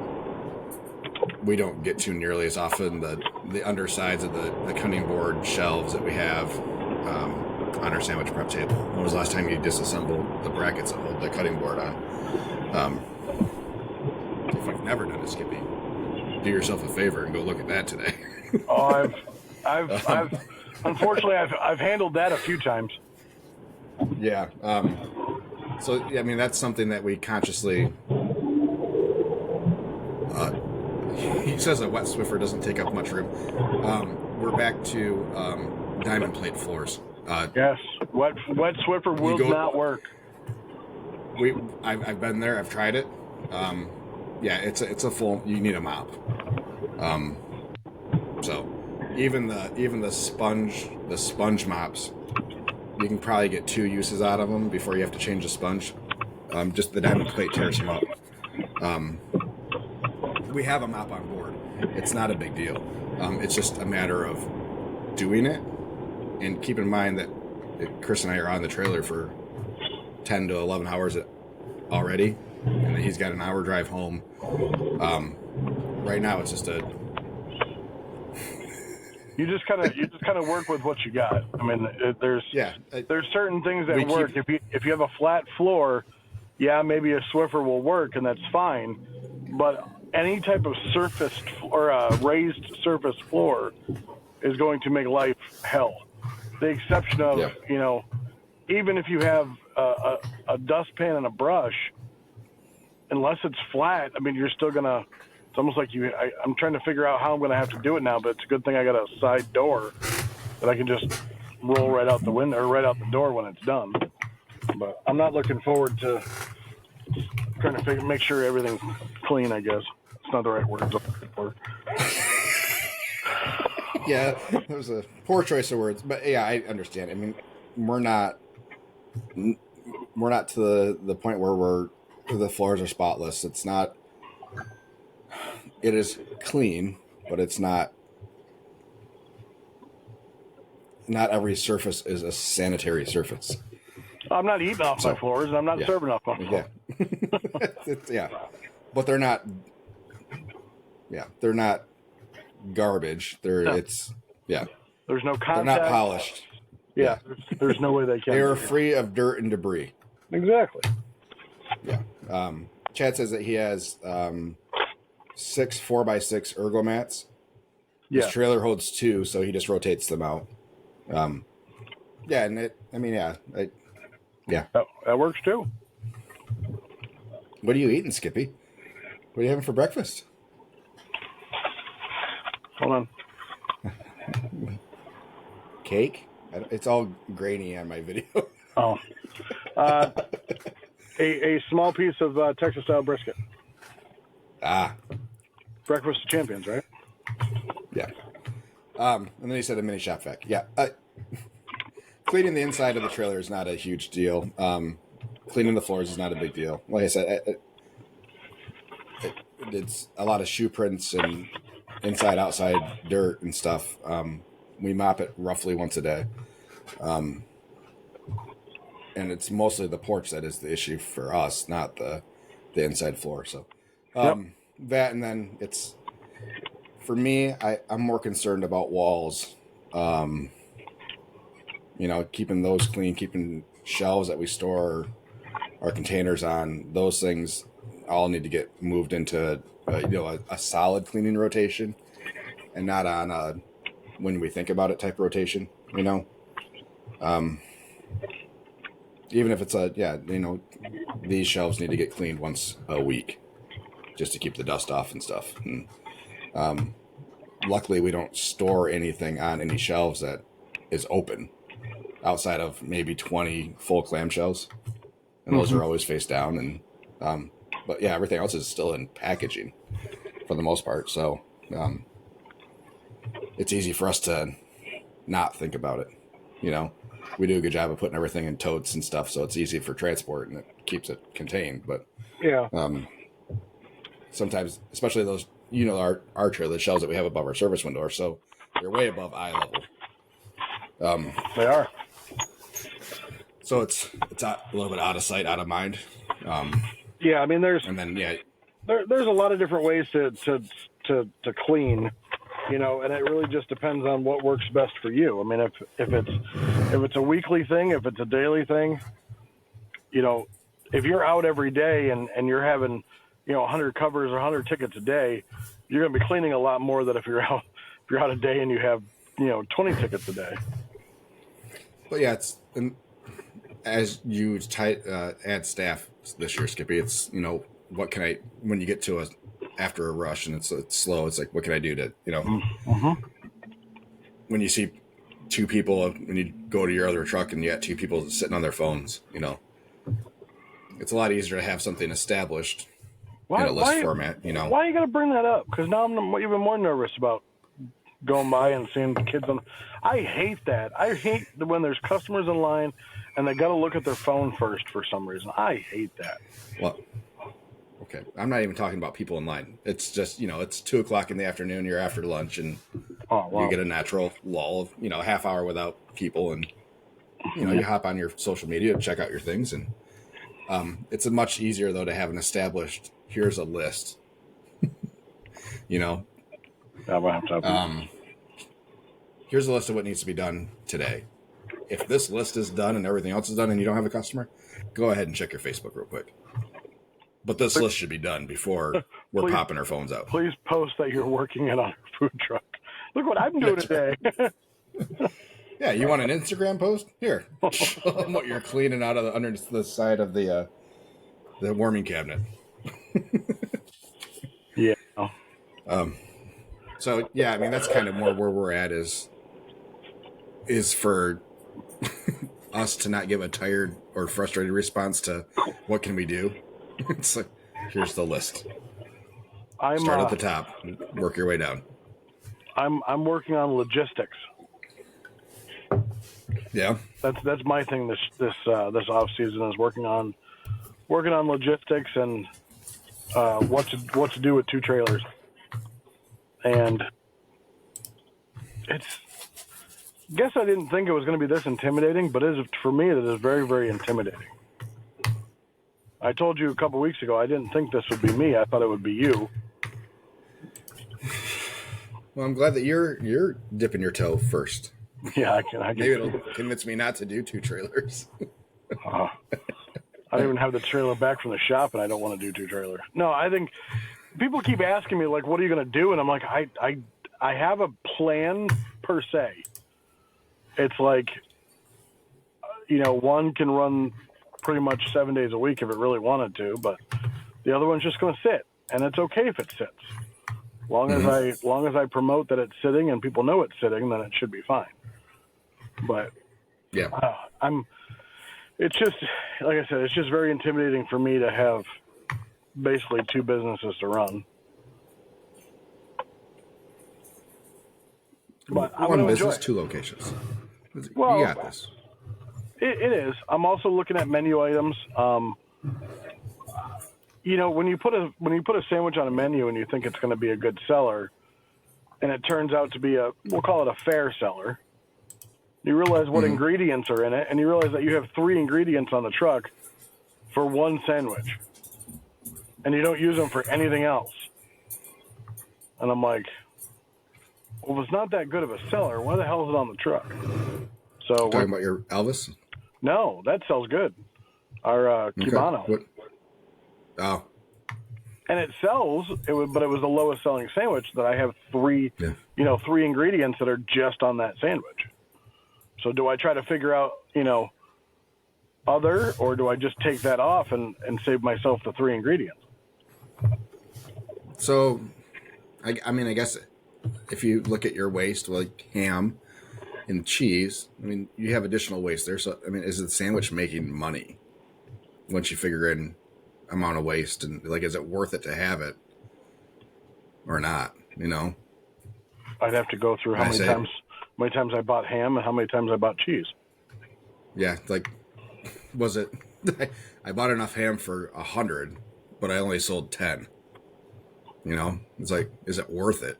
we don't get to nearly as often. The undersides of the cutting board shelves that we have on our sandwich prep table. When was the last time you disassembled the brackets that hold the cutting board on? If you've never done it, Skippy, do yourself a favor and go look at that today. Oh, I've unfortunately I've handled that a few times. Yeah. So that's something that we consciously. He says a wet Swiffer doesn't take up much room. We're back to diamond plate floors. Yes, wet Swiffer will not work. I've been there. I've tried it. It's a full. You need a mop. So even the sponge mops, you can probably get 2 uses out of them before you have to change the sponge. Just the diamond plate tears them up. We have a mop on board. It's not a big deal. It's just a matter of doing it, and keep in mind that Chris and I are on the trailer for 10 to 11 hours already, and then he's got an hour drive home. Right now, it's just You just kind of work with what you got. There's certain things that work. If you have a flat floor, maybe a Swiffer will work, and that's fine. But any type of surfaced or raised surface floor is going to make life hell. The exception of even if you have a dustpan and a brush, unless it's flat, you're still gonna. It's almost like I'm trying to figure out how I'm going to have to do it now, but it's a good thing I got a side door that I can just roll right out the window or right out the door when it's done. But I'm not looking forward to trying to make sure everything's clean, I guess. It's not the right word. Yeah, that was a poor choice of words, but I understand. We're not to the point where the floors are spotless. It's not. It is clean, but it's not. Not every surface is a sanitary surface. I'm not eating off my floors, and I'm not serving off my floors. But they're not. Yeah, they're not garbage. It's There's no contact. They're not polished. Yeah. There's no way they can. They are free of dirt and debris. Exactly. Yeah. Chad says that he has 6 4x6 ergo mats. Yeah. His trailer holds 2, so he just rotates them out. Yeah, and That works too. What are you eating, Skippy? What are you having for breakfast? Hold on. Cake? It's all grainy on my video. Oh. A small piece of Texas style brisket. Breakfast of champions, right? Yeah. And then he said a mini shop vac. Yeah. Cleaning the inside of the trailer is not a huge deal. Cleaning the floors is not a big deal. Like I said, it's a lot of shoe prints and inside, outside dirt and stuff. We mop it roughly once a day. And it's mostly the porch that is the issue for us, not the inside floor. So that, and then it's, for me, I'm more concerned about walls. Keeping those clean, keeping shelves that we store our containers on, those things all need to get moved into a solid cleaning rotation, and not on a when we think about it type rotation. Even if it's these shelves need to get cleaned once a week just to keep the dust off and stuff. And luckily we don't store anything on any shelves that is open outside of maybe 20 full clamshells, and those are always face down. And but yeah, everything else is still in packaging for the most part, so it's easy for us to not think about it. We do a good job of putting everything in totes and stuff, so it's easy for transport and it keeps it contained. But sometimes, especially those, our trailer shelves that we have above our service window, so they're way above eye level. They are. So it's a little bit out of sight, out of mind. Yeah, I mean, there's a lot of different ways to clean, and it really just depends on what works best for you. I mean, if it's a weekly thing, if it's a daily thing, if you're out every day and you're having 100 covers or 100 tickets a day, you're going to be cleaning a lot more than if you're out a day and you have 20 tickets a day. But yeah, as you add staff this year, Skippy, it's what can I, when you get to after a rush and it's slow, it's like, what can I do to when you see 2 people, when you go to your other truck and you got 2 people sitting on their phones, it's a lot easier to have something established in a list format. Why are you gonna bring that up? Because now I'm even more nervous about going by and seeing kids on. I hate that. I hate when there's customers in line and they got to look at their phone first for some reason. I hate that. Well, okay. I'm not even talking about people in line. It's just, it's 2:00 in the afternoon, you're after lunch, and you get a natural lull of, a half hour without people. And, you hop on your social media and check out your things. And it's much easier, though, to have an established, here's a list, here's a list of what needs to be done today. If this list is done and everything else is done and you don't have a customer, go ahead and check your Facebook real quick. But this list should be done before we're popping our phones out. Please post that you're working it on your food truck. Look what I'm doing today. Yeah, you want an Instagram post? Here, show them what you're cleaning out of under the side of the warming cabinet. Yeah. So yeah, I mean that's kind of more where we're at is for us to not give a tired or frustrated response to what can we do. It's like, here's the list. Start at the top, work your way down. I'm working on logistics. Yeah, that's my thing this off season is working on logistics and what to do with 2 trailers. And I guess I didn't think it was going to be this intimidating, but for me it is very, very intimidating. I told you a couple weeks ago I didn't think this would be me. I thought it would be you. Well, I'm glad that you're dipping your toe first. Yeah, I can. Maybe it'll convince me not to do 2 trailers. I don't even have the trailer back from the shop, and I don't want to do 2 trailers. No, I think people keep asking me, like, what are you going to do? And I'm like, I have a plan per se. It's like, one can run pretty much 7 days a week if it really wanted to, but the other one's just going to sit, and it's okay if it sits. Long as I promote that it's sitting and people know it's sitting, then it should be fine. But yeah, it's just, like I said, it's just very intimidating for me to have basically 2 businesses to run. But I'm one going to business, enjoy it. 2 locations. Well, you got this. It is. I'm also looking at menu items. When you put a sandwich on a menu and you think it's going to be a good seller, and it turns out to be we'll call it a fair seller. You realize what ingredients are in it, and you realize that you have 3 ingredients on the truck for 1 sandwich, and you don't use them for anything else. And I'm like, well, if it's not that good of a seller, why the hell is it on the truck? So Talking about your Elvis? No, that sells good. Our Cubano. What? Oh. And it sells, but it was the lowest selling sandwich that I have 3 ingredients that are just on that sandwich. So do I try to figure out, other, or do I just take that off and save myself the 3 ingredients? So, I guess if you look at your waste, like ham and cheese, you have additional waste there. So, is the sandwich making money once you figure in amount of waste, and is it worth it to have it or not? I'd have to go through how many times I bought ham and how many times I bought cheese. Yeah, was it? I bought enough ham for 100, but I only sold 10. It's like, is it worth it?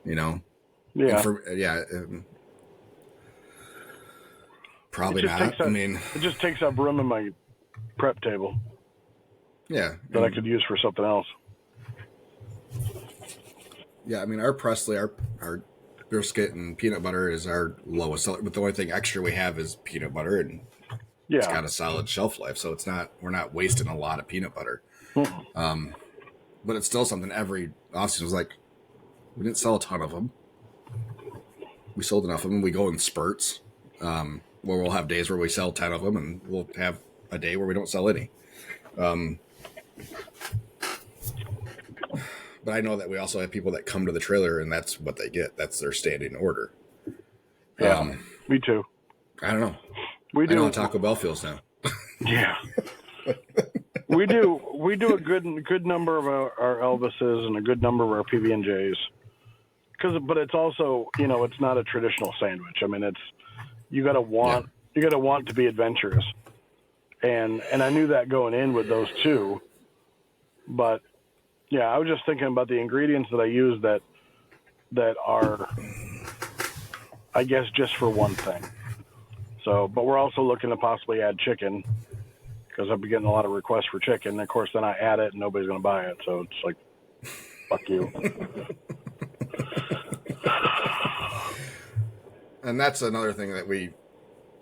Yeah. Probably not. It just takes up room in my prep table. Yeah. That I could use for something else. Yeah, our Presley, our brisket and peanut butter is our lowest seller, but the only thing extra we have is peanut butter, and it's got a solid shelf life, so we're not wasting a lot of peanut butter. But it's still something every offseason was like, we didn't sell a ton of them. We sold enough of them. We go in spurts, where we'll have days where we sell 10 of them, and we'll have a day where we don't sell any. But I know that we also have people that come to the trailer, and that's what they get. That's their standing order. Yeah, me too. I don't know. I know how Taco Bell feels now. Yeah. We do a good number of our Elvises and a good number of our PB&Js. But it's also, it's not a traditional sandwich. It's, you got to want to be adventurous. And I knew that going in with those 2. But yeah, I was just thinking about the ingredients that I use that are, I guess, just for one thing. So, but we're also looking to possibly add chicken, because I've been getting a lot of requests for chicken. And of course, then I add it and nobody's going to buy it. So it's like, fuck you. And that's another thing that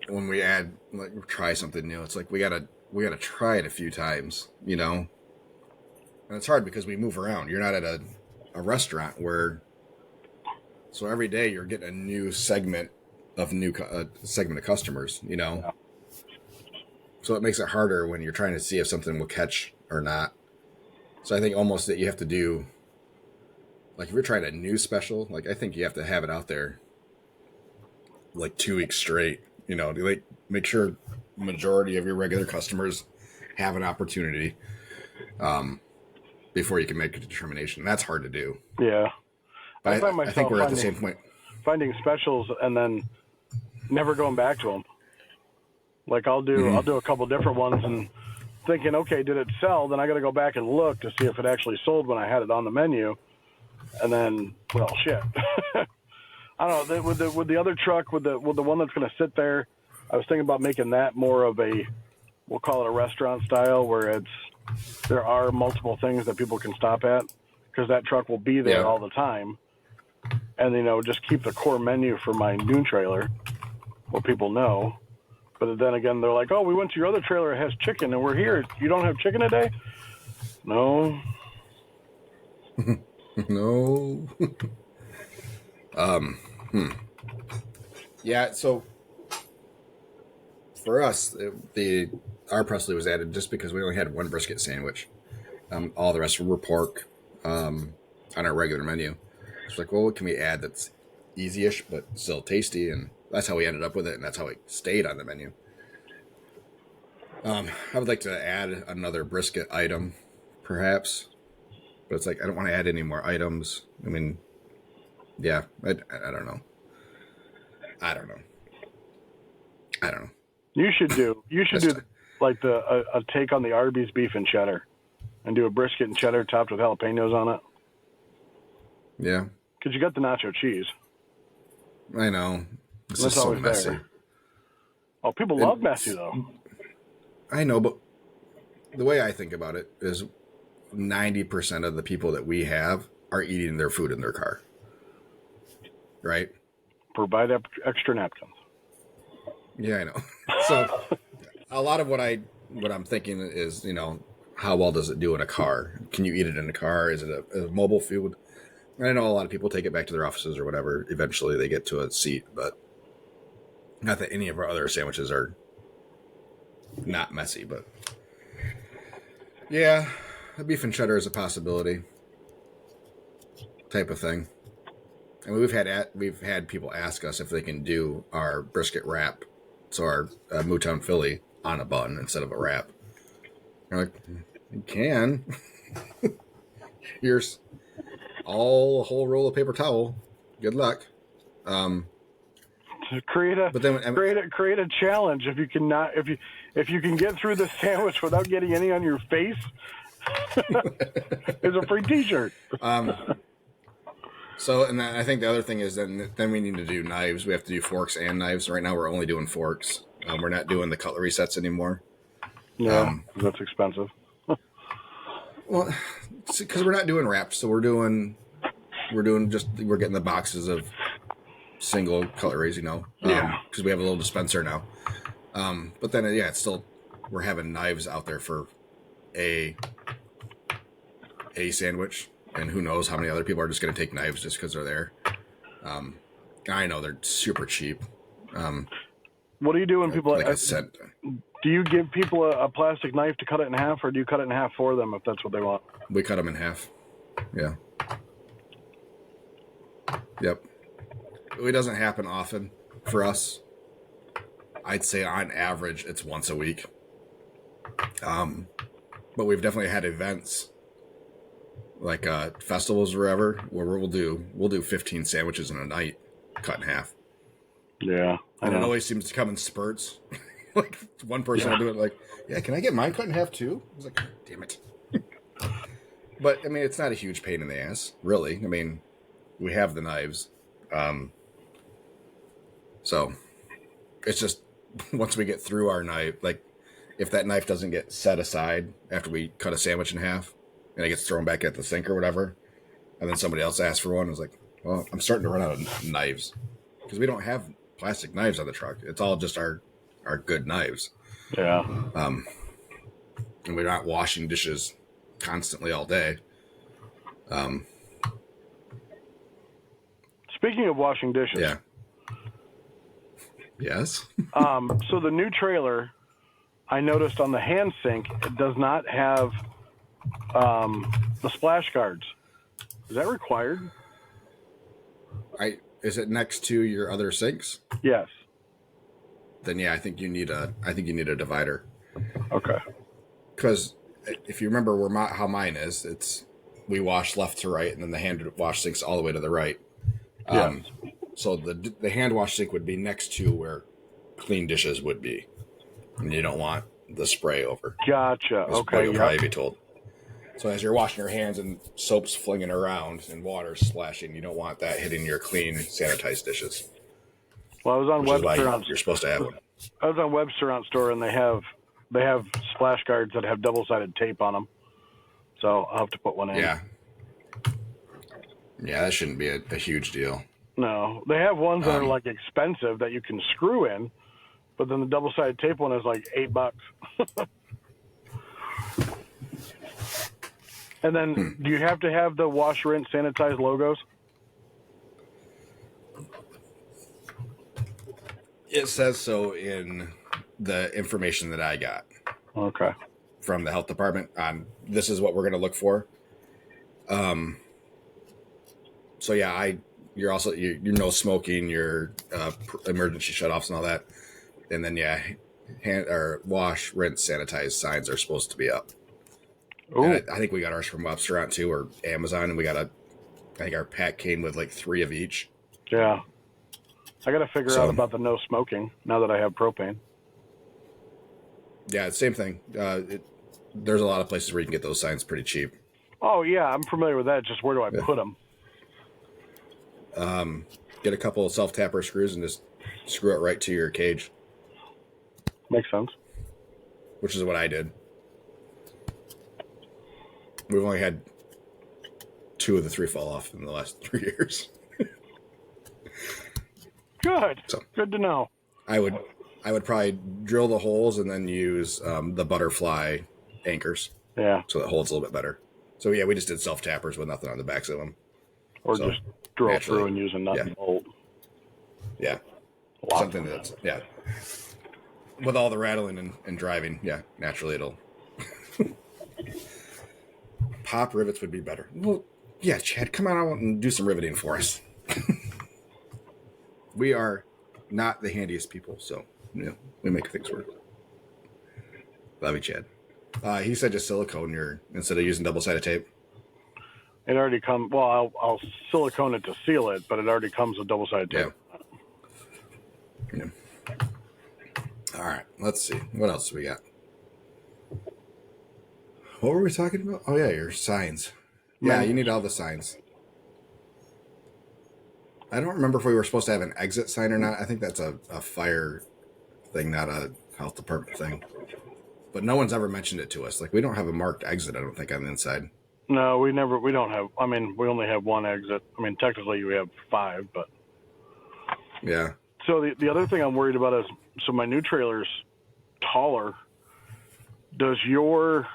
when we add, try something new, it's like we gotta try it a few times, And it's hard because we move around. You're not at a restaurant so every day you're getting a new segment of customers, Yeah. So it makes it harder when you're trying to see if something will catch or not. So I think almost that you have to do, if you're trying a new special, I think you have to have it out there 2 weeks straight, to make sure the majority of your regular customers have an opportunity before you can make a determination. That's hard to do. Yeah. But I think we're at the same point. Finding specials and then never going back to them. I'll do a couple different ones and thinking, okay, did it sell? Then I got to go back and look to see if it actually sold when I had it on the menu. And then, well, shit. I don't know. With the other truck, with the one that's going to sit there, I was thinking about making that more of we'll call it a restaurant style, where there are multiple things that people can stop at, because that truck will be there all the time. and just keep the core menu for my noon trailer, what people know. But then again, they're like, "Oh, we went to your other trailer. It has chicken, and we're here. You don't have chicken today?" No. No. Yeah. So for us, our Presley was added just because we only had one brisket sandwich. All the rest were pork on our regular menu. It's like, well, what can we add that's easy-ish but still tasty? And that's how we ended up with it, and that's how it stayed on the menu. I would like to add another brisket item, perhaps. But it's like, I don't want to add any more items. I mean, yeah, I don't know. I don't know. You should do like a take on the Arby's beef and cheddar, and do a brisket and cheddar topped with jalapenos on it. Yeah. Because you got the nacho cheese. I know. This That's is so always messy. there. Oh, people love messy, though. I know, but the way I think about it is 90% of the people that we have are eating their food in their car. Right? Provide extra napkins. Yeah, I know. So a lot of what I'm thinking is, how well does it do in a car? Can you eat it in a car? Is it a mobile food? I know a lot of people take it back to their offices or whatever. Eventually they get to a seat, but not that any of our other sandwiches are not messy, but yeah, a beef and cheddar is a possibility type of thing. And we've had people ask us if they can do our brisket wrap, so our Mootown Philly on a bun instead of a wrap. We're like, you can. Here's a whole roll of paper towel. Good luck. Create a challenge. If you can get through the sandwich without getting any on your face, there's a free T-shirt. So, and then I think the other thing is then we need to do knives. We have to do forks and knives. Right now, we're only doing forks. We're not doing the cutlery sets anymore. Yeah, that's expensive. Well, because we're not doing wraps, so we're getting the boxes of single cutleries, because we have a little dispenser now. But then, it's still, we're having knives out there for a sandwich, and who knows how many other people are just going to take knives just because they're there. I know they're super cheap. What do you do when people? Like I said, do you give people a plastic knife to cut it in half, or do you cut it in half for them if that's what they want? We cut them in half. Yeah. Yep. It doesn't happen often for us. I'd say on average it's once a week. But we've definitely had events like festivals or whatever where we'll do 15 sandwiches in a night cut in half. Yeah. And it always seems to come in spurts. Like one person will do it like, yeah, can I get mine cut in half too? I was like, damn it. But I mean, it's not a huge pain in the ass, really. I mean, we have the knives. So it's just once we get through our knife, like if that knife doesn't get set aside after we cut a sandwich in half and it gets thrown back at the sink or whatever, and then somebody else asks for one, it's like, well, I'm starting to run out of knives because we don't have plastic knives on the truck. It's all just our good knives. Yeah. And we're not washing dishes constantly all day. Speaking of washing dishes. Yeah. Yes. So the new trailer, I noticed on the hand sink, it does not have the splash guards. Is that required? Is it next to your other sinks? Yes. Then yeah, I think you need a divider. Okay. Because if you remember how mine is, we wash left to right, and then the hand wash sink's all the way to the right. Yeah. So the hand wash sink would be next to where clean dishes would be, and you don't want the spray over. Gotcha. That's Okay. what you'll probably be told. So as you're washing your hands and soap's flinging around and water splashing, you don't want that hitting your clean, sanitized dishes. Well, I was on Webster. You're supposed to have one. I was on Webster on store, and they have splash guards that have double-sided tape on them. So I'll have to put one in. Yeah. Yeah, that shouldn't be a huge deal. No, they have ones that are like expensive that you can screw in, but then the double-sided tape one is like $8. And then, do you have to have the wash, rinse, sanitize logos? It says so in the information that I got. Okay. From the health department on this is what we're going to look for. So yeah, you're no smoking, your emergency shutoffs and all that, and then yeah, wash, rinse, sanitize signs are supposed to be up. I think we got ours from Webster too, or Amazon, and I think our pack came with like 3 of each. Yeah, I got to figure out about the no smoking now that I have propane. Yeah, same thing. There's a lot of places where you can get those signs pretty cheap. Oh yeah, I'm familiar with that. Just where do I put them? Get a couple of self-tapper screws and just screw it right to your cage. Makes sense. Which is what I did. We've only had 2 of the 3 fall off in the last 3 years. Good. So, good to know. I would probably drill the holes and then use the butterfly anchors. Yeah. So it holds a little bit better. So yeah, we just did self-tappers with nothing on the backs of them. Or just drill through and use a nut and bolt. Yeah. Something that's, yeah. With all the rattling and driving, yeah, naturally it'll. Pop rivets would be better. Well, yeah, Chad, come on out and do some riveting for us. We are not the handiest people, so we make things work. Love you, Chad. He said just silicone instead of using double-sided tape. It already comes. Well, I'll silicone it to seal it, but it already comes with double-sided tape. Yeah. All right, let's see. What else do we got? What were we talking about? Oh, yeah, your signs. Yeah, you need all the signs. I don't remember if we were supposed to have an exit sign or not. I think that's a fire thing, not a health department thing. But no one's ever mentioned it to us. Like, we don't have a marked exit, I don't think, on the inside. No, we don't have. I mean, we only have 1 exit. I mean, technically we have 5, but. Yeah. So the other thing I'm worried about is, so my new trailer's taller. Does your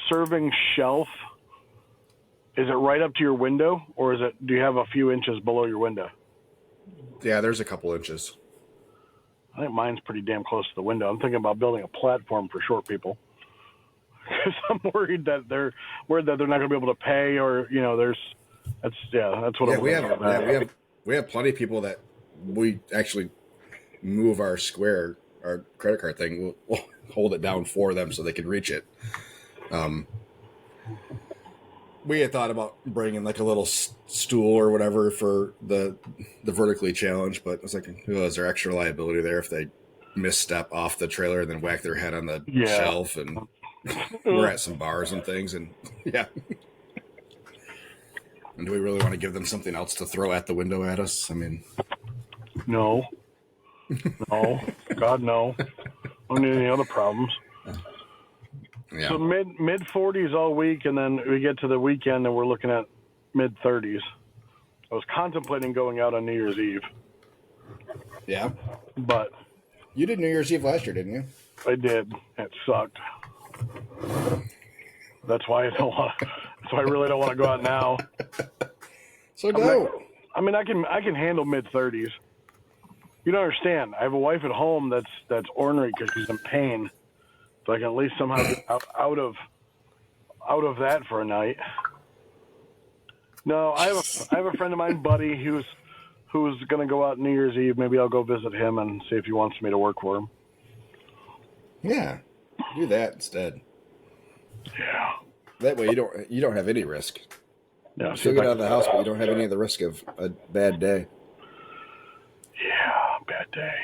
serving shelf, is it right up to your window, or do you have a few inches below your window? Yeah, there's a couple inches. I think mine's pretty damn close to the window. I'm thinking about building a platform for short people. Because I'm worried that they're not going to be able to pay, or that's what I'm worried about. Yeah, we have plenty of people that we actually move our credit card thing. We'll hold it down for them so they can reach it. We had thought about bringing like a little stool or whatever for the vertically challenged, but it's like, is there extra liability there if they misstep off the trailer and then whack their head on the shelf? And we're at some bars and things, and yeah. And do we really want to give them something else to throw at the window at us? I mean, no, God, no. I don't need any other problems. Yeah. So mid 40s all week, and then we get to the weekend and we're looking at mid 30s. I was contemplating going out on New Year's Eve. Yeah. But you did New Year's Eve last year, didn't you? I did. It sucked. That's why I really don't want to go out now. So no. I can handle mid 30s. You don't understand. I have a wife at home that's ornery because she's in pain. So I can at least somehow get out of that for a night. No, I have a friend of mine, Buddy, who's going to go out New Year's Eve. Maybe I'll go visit him and see if he wants me to work for him. Yeah, do that instead. Yeah. That way you don't have any risk. Yeah. You still get out of the house, but you don't have any of the risk of a bad day. Yeah, bad day.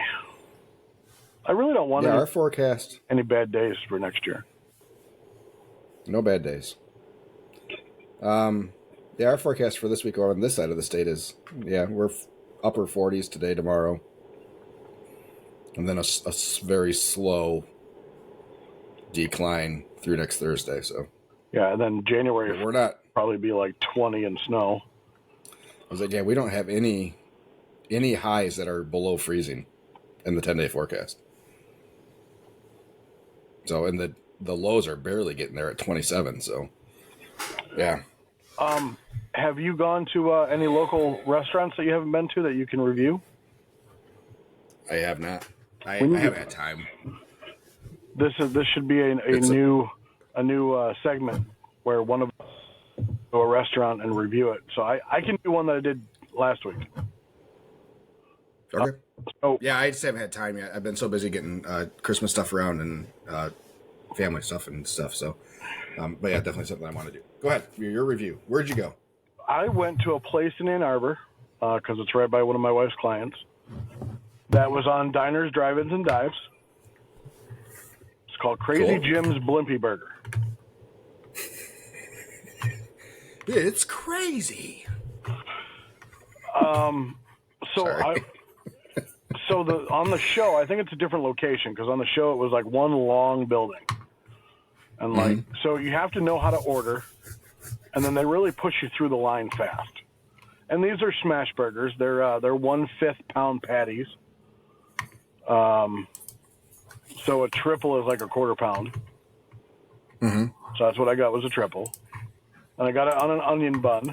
I really don't want our forecast. Any bad days for next year. No bad days. Our forecast for this week on this side of the state is, we're upper 40s today, tomorrow. And then a very slow decline through next Thursday. So Yeah, and then January We're not. probably be like 20 and snow. I was like, yeah, we don't have any highs that are below freezing in the 10-day forecast. So, and the lows are barely getting there at 27. So, yeah. Have you gone to any local restaurants that you haven't been to that you can review? I have not. I haven't had time. This should be a new segment where one of us go to a restaurant and review it. So I can do one that I did last week. Okay. So Yeah, I just haven't had time yet. I've been so busy getting Christmas stuff around and family stuff and stuff. So, but yeah, definitely something I want to do. Go ahead. Your review. Where'd you go? I went to a place in Ann Arbor because it's right by one of my wife's clients. That was on Diners, Drive-Ins, and Dives. It's called Crazy Jim's Blimpie Burger. It's crazy. On the show, I think it's a different location because on the show it was like one long building, and so you have to know how to order, and then they really push you through the line fast. And these are smash burgers. They're 1/5 pound patties. So a triple is like a quarter pound. Mm-hmm. So that's what I got was a triple. And I got it on an onion bun.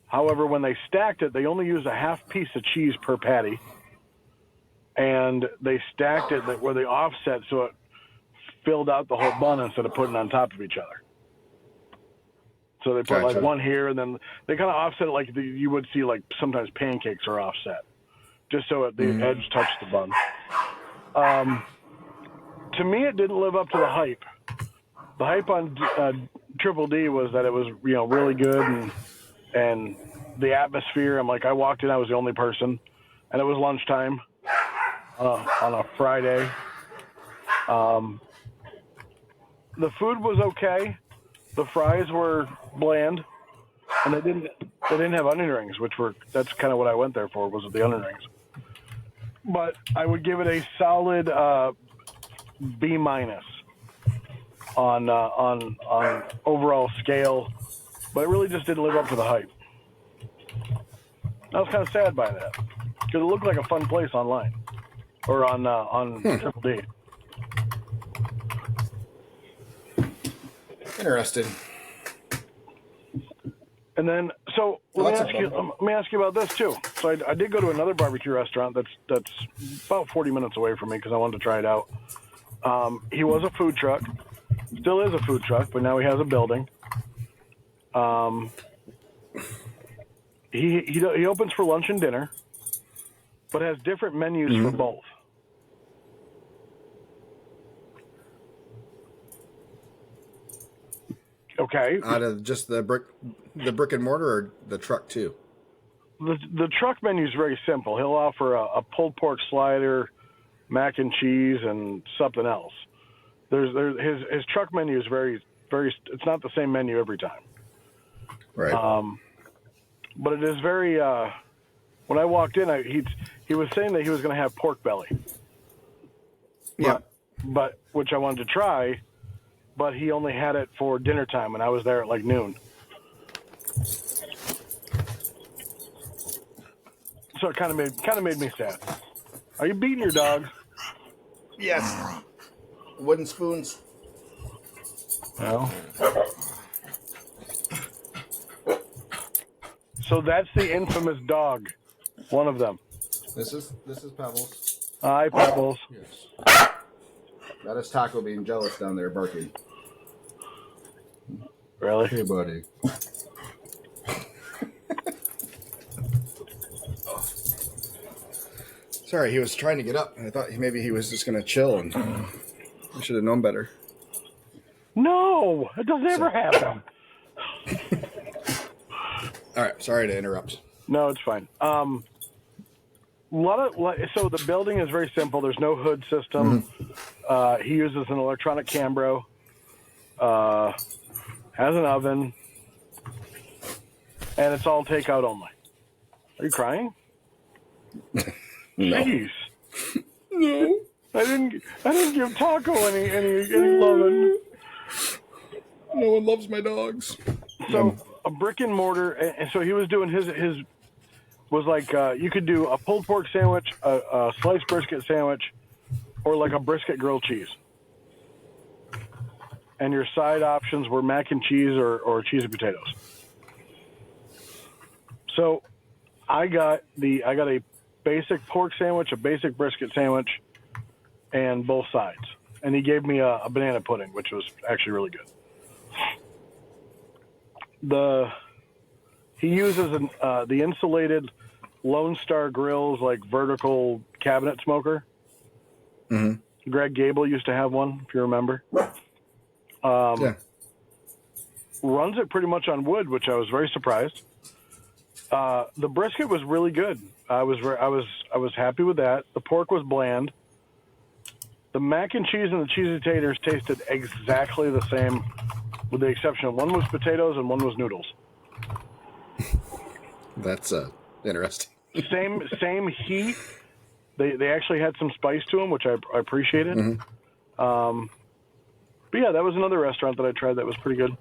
However, when they stacked it, they only used a half piece of cheese per patty. And they stacked it where they offset so it filled out the whole bun instead of putting it on top of each other. So they put like one here, and then they kind of offset it like you would see like sometimes pancakes are offset, just so the edge touched the bun. To me, it didn't live up to the hype. The hype on Triple D was that it was really good and the atmosphere. I walked in, I was the only person, and it was lunchtime on a Friday. The food was okay. The fries were bland, and they didn't have onion rings, that's kind of what I went there for, was the onion rings. But I would give it a solid B- on overall scale, but it really just didn't live up to the hype. I was kind of sad by that because it looked like a fun place online or on Triple D. Interesting. And then, so let me ask you about this too. So I did go to another barbecue restaurant that's about 40 minutes away from me because I wanted to try it out. He was a food truck, still is a food truck, but now he has a building. He opens for lunch and dinner, but has different menus for both. Okay. Out of just the brick and mortar, or the truck too? The truck menu is very simple. He'll offer a pulled pork slider, mac and cheese, and something else. His truck menu is very, very. It's not the same menu every time. Right. But it is very. When I walked in, he was saying that he was going to have pork belly. Yeah. But which I wanted to try, but he only had it for dinner time, and I was there at like noon. So it kind of made me sad. Are you beating your dog? Yes. Wooden spoons. No. So that's the infamous dog. One of them. This is Pebbles. Hi, Pebbles. Yes. That is Taco being jealous down there barking. Really? Hey, buddy. Sorry, he was trying to get up. I thought maybe he was just going to chill, and I should have known better. No, it doesn't ever happen. All right, sorry to interrupt. No, it's fine. So the building is very simple. There's no hood system. He uses an electronic Cambro. Has an oven, and it's all takeout only. Are you crying? No. Jeez. No. I didn't give Taco any loving. No one loves my dogs. So a brick and mortar, and so he was doing his was like you could do a pulled pork sandwich, a sliced brisket sandwich, or like a brisket grilled cheese. And your side options were mac and cheese or cheese and potatoes. So I got a basic pork sandwich, a basic brisket sandwich, and both sides. And he gave me a banana pudding, which was actually really good. He uses the insulated Lone Star Grills, like vertical cabinet smoker. Mm-hmm. Greg Gable used to have one, if you remember. Yeah. Runs it pretty much on wood, which I was very surprised. The brisket was really good. I was happy with that. The pork was bland. The mac and cheese and the cheesy taters tasted exactly the same, with the exception of one was potatoes and one was noodles. That's interesting. Same heat. They actually had some spice to them, which I appreciated. Mm-hmm. But yeah, that was another restaurant that I tried that was pretty good.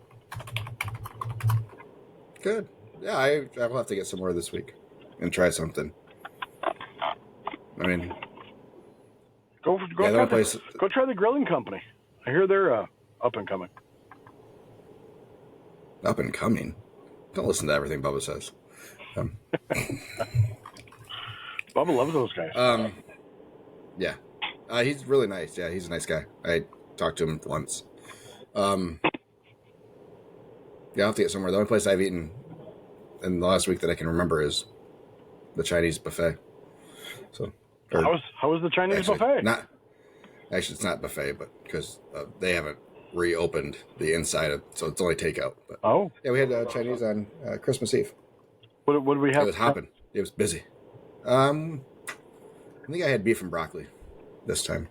Good. Yeah, I will have to get some more this week and try something. I mean, go try the grilling company. I hear they're up and coming. Up and coming. Don't listen to everything Bubba says. Bubba loves those guys. Yeah. He's really nice. Yeah, he's a nice guy. I talked to him once. Yeah, I'll have to get somewhere. The only place I've eaten in the last week that I can remember is the Chinese buffet. So, how was the Chinese buffet? Actually, it's not buffet, but because they haven't reopened the inside, so it's only takeout. But, yeah, we had Chinese on Christmas Eve. What did we have? It was hopping. It was busy. I think I had beef and broccoli this time.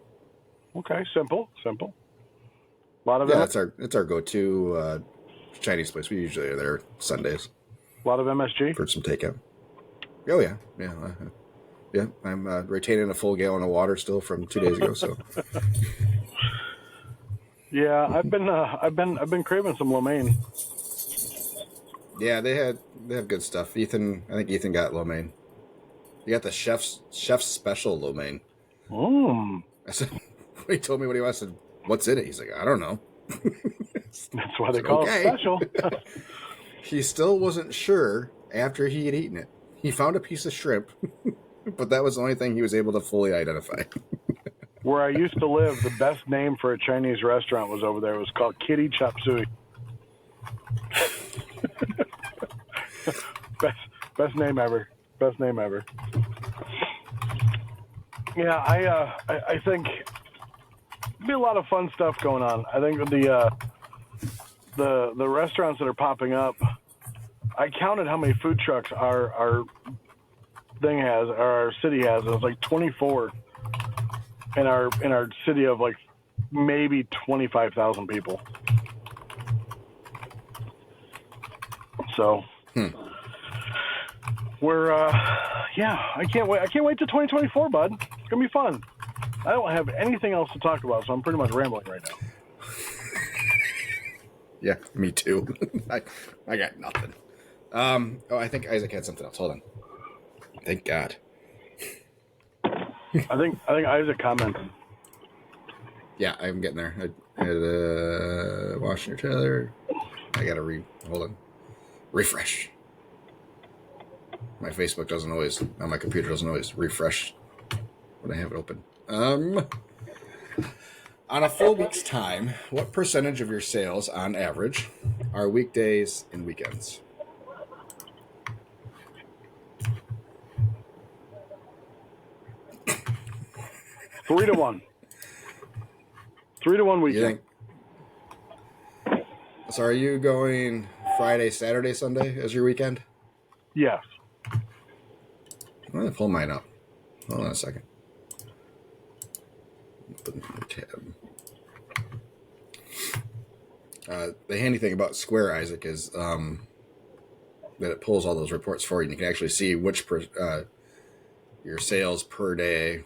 Okay, simple. A lot of it's our go-to Chinese place. We usually are there Sundays. A lot of MSG for some takeout. Oh yeah. Yeah. I'm retaining a full gallon of water still from 2 days ago. So. Yeah, I've been craving some lo mein. Yeah, they have good stuff. I think Ethan got lo mein. You got the chef's special lo mein. I said, he told me what he wants. I said, what's in it? He's like, I don't know. That's why they call it special. He still wasn't sure after he had eaten it. He found a piece of shrimp, but that was the only thing he was able to fully identify. Where I used to live, the best name for a Chinese restaurant was over there. It was called Kitty Chop Suey. Best name ever. Best name ever. Yeah, I think there'll be a lot of fun stuff going on. I think the restaurants that are popping up, I counted how many food trucks our city has. It was like 24 in our city of like maybe 25,000 people. So we're I can't wait to 2024, bud. It's gonna be fun. I don't have anything else to talk about, so I'm pretty much rambling right now. Yeah, me too. I got nothing. I think Isaac had something else. Hold on. Thank God. I think Isaac commented. Yeah, I'm getting there. I had washing your trailer. I gotta hold on. Refresh. My Facebook doesn't always, on my computer doesn't always refresh when I have it open. On a full week's time, what percentage of your sales, on average, are weekdays and weekends? Three to one. 3-1 weekend. So are you going Friday, Saturday, Sunday as your weekend? Yes. I'm going to pull mine up. Hold on a second. Open the tab. The handy thing about Square, Isaac, is that it pulls all those reports for you. And you can actually see which your sales per day.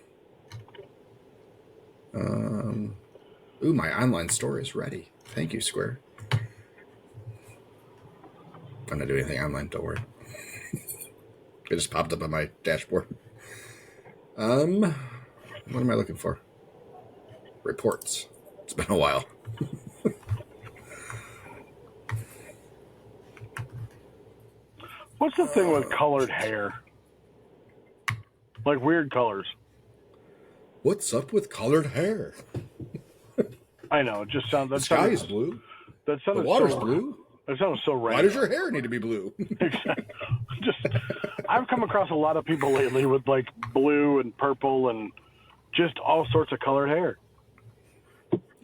Ooh, my online store is ready. Thank you, Square. I'm not doing anything online. Don't worry. It just popped up on my dashboard. What am I looking for? Reports. It's been a while. What's the thing with colored hair? Like weird colors. What's up with colored hair? I know. It just sounds. The sky is blue. That The sounded water's so, blue. That sounds so random. Why does your hair need to be blue? Just, I've come across a lot of people lately with like blue and purple and just all sorts of colored hair.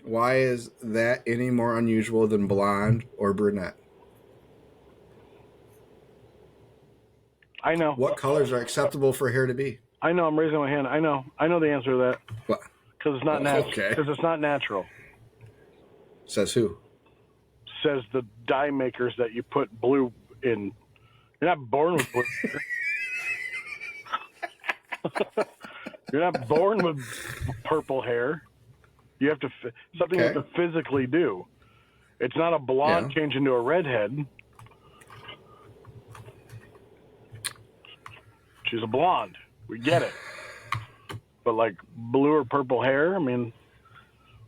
Why is that any more unusual than blonde or brunette? I know. What colors are acceptable for hair to be? I know. I'm raising my hand. I know the answer to that. What? Because it's not natural. Okay. Because it's not natural. Says who? Says the dye makers that you put blue in. You're not born with blue. You're not born with purple hair. You have to something you have to physically do. It's not a blonde change into a redhead. She's a blonde. We get it. But like blue or purple hair, I mean,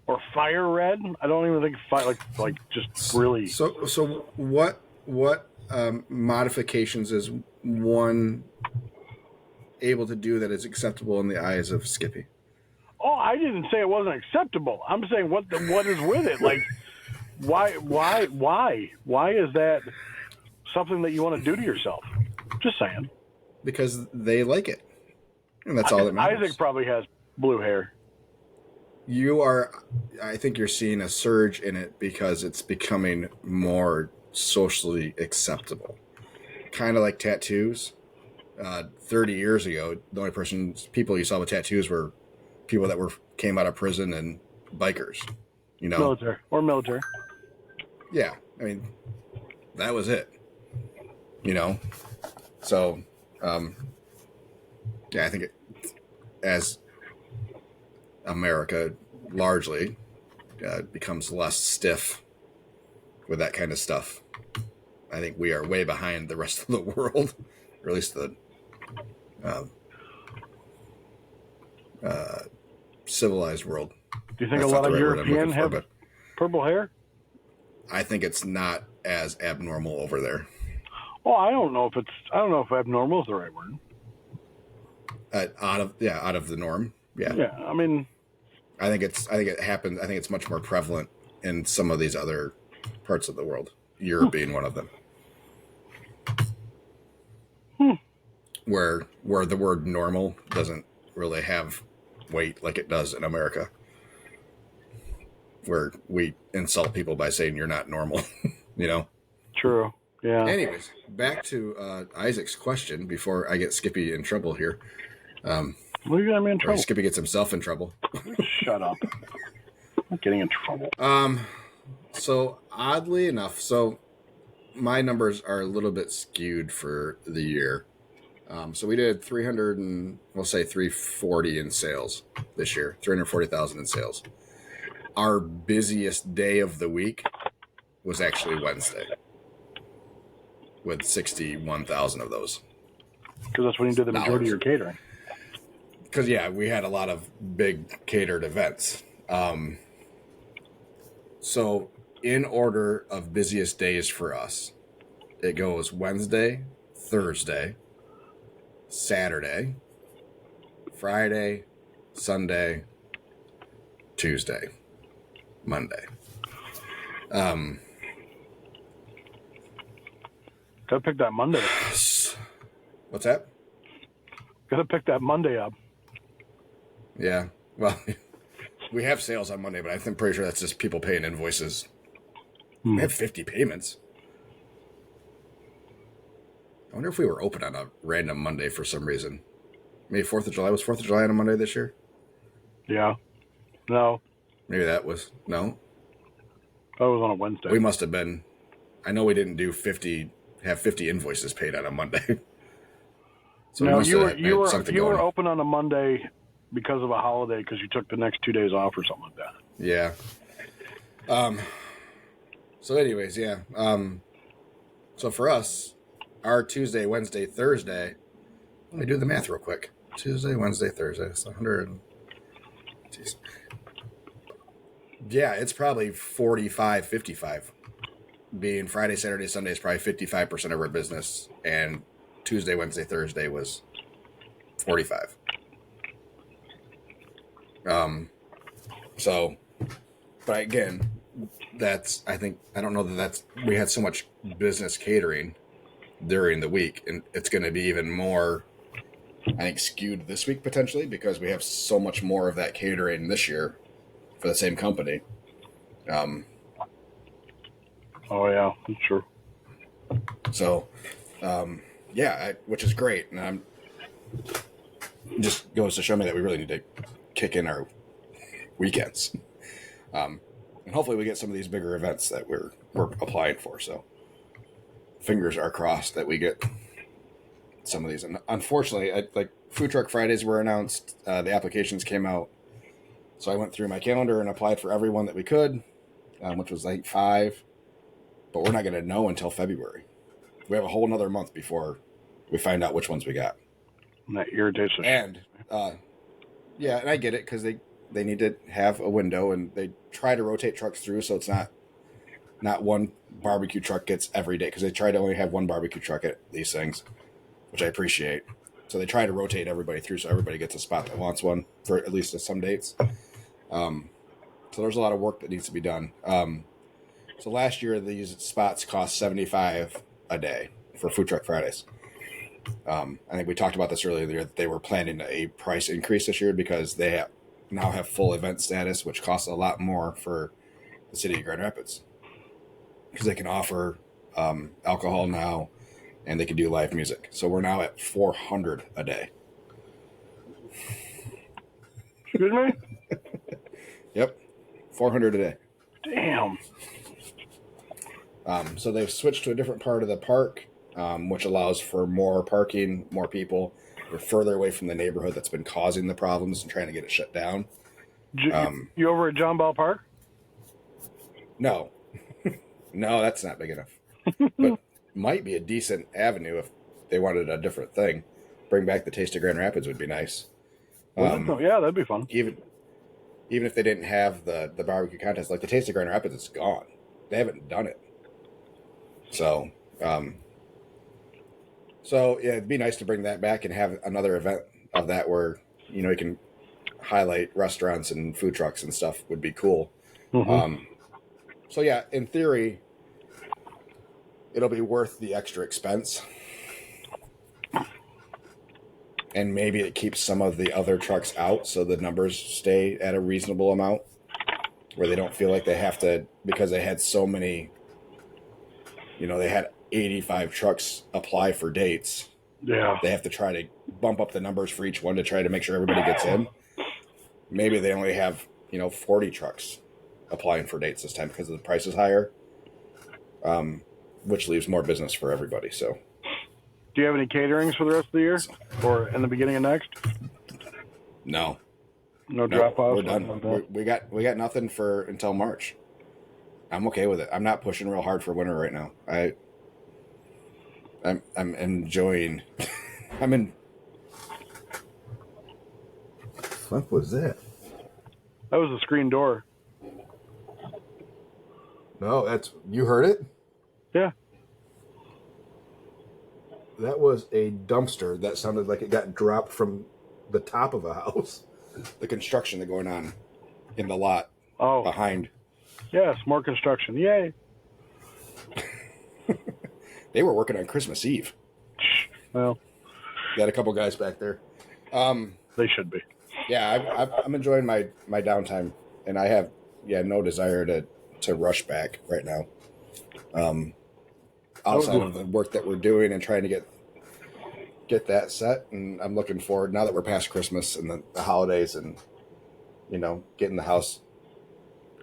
or fire red. I don't even think like just really. So what modifications is one able to do that is acceptable in the eyes of Skippy? Oh, I didn't say it wasn't acceptable. I'm saying what is with it? Like, why is that something that you want to do to yourself? Just saying. Because they like it, and that's all that matters. Isaac probably has blue hair. I think you're seeing a surge in it because it's becoming more socially acceptable. Kind of like tattoos. 30 years ago, the only people you saw with tattoos were people that came out of prison and bikers, you know, military. Yeah, I mean, that was it, you know. So, I think as America largely becomes less stiff with that kind of stuff, I think we are way behind the rest of the world, or at least the civilized world. Do you think a lot of Europeans have purple hair? I think it's not as abnormal over there. Oh, I don't know if abnormal is the right word. Out of the norm. Yeah. Yeah, I mean, I think it happens. I think it's much more prevalent in some of these other parts of the world. Europe being one of them. Where the word normal doesn't really have weight like it does in America. Where we insult people by saying you're not normal, you know? True. Yeah. Anyways, back to Isaac's question before I get Skippy in trouble here. What are you got me in trouble? Skippy gets himself in trouble. Shut up. I'm not getting in trouble. So oddly enough, my numbers are a little bit skewed for the year. So we did 340 in sales this year, 340,000 in sales. Our busiest day of the week was actually Wednesday, with 61,000 of those. Because that's when you did the majority of your catering. Because, we had a lot of big catered events. So in order of busiest days for us, it goes Wednesday, Thursday, Saturday, Friday, Sunday, Tuesday, Monday. Gotta pick that Monday up. What's that? Gotta pick that Monday up. Yeah. Well, we have sales on Monday, but I'm pretty sure that's just people paying invoices. We have 50 payments. I wonder if we were open on a random Monday for some reason. Maybe 4th of July. Was 4th of July on a Monday this year? Yeah. No. Maybe that was. No? That was on a Wednesday. We must have been. I know we didn't have 50 invoices paid on a Monday. So no, you were open on a Monday because of a holiday because you took the next 2 days off or something like that. Yeah. So anyways, So for us, our Tuesday, Wednesday, Thursday, let me do the math real quick. Tuesday, Wednesday, Thursday. It's 100. Geez. Yeah, it's probably 45, 55. Being Friday, Saturday, Sunday is probably 55% of our business. And Tuesday, Wednesday, Thursday was 45. So, but again, I don't know that we had so much business catering during the week, and it's going to be even more, I think, skewed this week potentially because we have so much more of that catering this year for the same company. Oh yeah, that's true. So, which is great, and just goes to show me that we really need to kick in our weekends, and hopefully we get some of these bigger events that we're applying for. So, fingers are crossed that we get some of these. And unfortunately, like Food Truck Fridays were announced, the applications came out, so I went through my calendar and applied for everyone that we could, which was like 5. But we're not going to know until February. We have a whole another month before we find out which ones we got. And that irritates us. And and I get it because they need to have a window, and they try to rotate trucks through so it's not one barbecue truck gets every day, because they try to only have one barbecue truck at these things, which I appreciate. So they try to rotate everybody through so everybody gets a spot that wants one for at least some dates. So there's a lot of work that needs to be done. So last year, these spots cost $75 a day for Food Truck Fridays. I think we talked about this earlier. That they were planning a price increase this year because they now have full event status, which costs a lot more for the city of Grand Rapids, because they can offer alcohol now, and they can do live music. So we're now at $400 a day. Excuse me? Yep, $400 a day. Damn. So they've switched to a different part of the park, which allows for more parking, more people. We're further away from the neighborhood that's been causing the problems and trying to get it shut down. You over at John Bell Park? No. No, that's not big enough. But might be a decent avenue if they wanted a different thing. Bring back the Taste of Grand Rapids would be nice. Yeah, that'd be fun. Even if they didn't have the barbecue contest, like the Taste of Grand Rapids is gone. They haven't done it. So, it'd be nice to bring that back and have another event of that where, you can highlight restaurants and food trucks and stuff would be cool. Mm-hmm. In theory, it'll be worth the extra expense. And maybe it keeps some of the other trucks out so the numbers stay at a reasonable amount where they don't feel like they have to, because they had so many, they had 85 trucks apply for dates. Yeah. They have to try to bump up the numbers for each one to try to make sure everybody gets in. Maybe they only have, 40 trucks applying for dates this time because the price is higher, which leaves more business for everybody. So, do you have any caterings for the rest of the year or in the beginning of next? No. No drop off. We're done. We got nothing until March. I'm okay with it. I'm not pushing real hard for winter right now. I'm enjoying. What was that? That was the screen door. No, you heard it? Yeah. That was a dumpster that sounded like it got dropped from the top of a house. The construction that's going on in the lot behind. Yes, more construction. Yay. They were working on Christmas Eve. Well, got a couple guys back there. They should be. Yeah, I'm enjoying my downtime, and I have no desire to rush back right now. Outside of the work that we're doing and trying to get that set, and I'm looking forward now that we're past Christmas and the holidays, and getting the house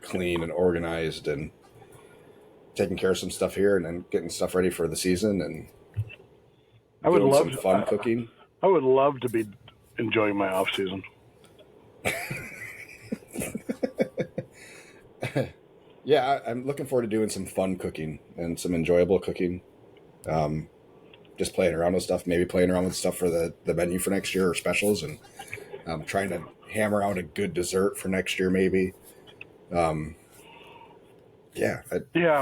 clean and organized and taking care of some stuff here, and then getting stuff ready for the season, and I would love some fun cooking. I would love to be enjoying my off season. Yeah, I'm looking forward to doing some fun cooking and some enjoyable cooking. Just playing around with stuff, maybe playing around with stuff for the menu for next year or specials, and trying to hammer out a good dessert for next year, maybe. Yeah,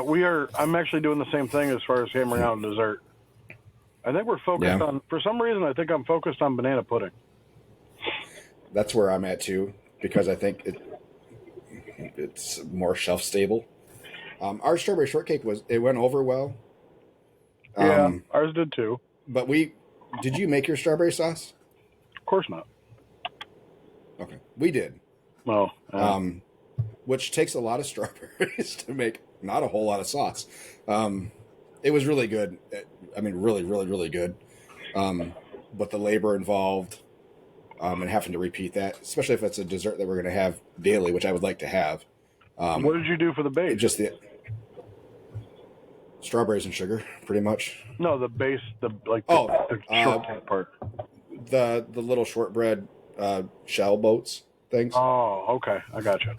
we are. I'm actually doing the same thing as far as hammering out dessert. I think we're focused on, for some reason, I think I'm focused on banana pudding. That's where I'm at too, because I think it's more shelf stable. Our strawberry shortcake went over well. Yeah, ours did too. But did you make your strawberry sauce? Of course not. Okay, we did. Well, which takes a lot of strawberries to make not a whole lot of sauce. It was really good. I mean, really, really, really good. But the labor involved, and having to repeat that, especially if it's a dessert that we're going to have daily, which I would like to have. What did you do for the base? Just the strawberries and sugar, pretty much. No, the base, the shortcake part. The little shortbread shell boats things. Oh, okay, I got you.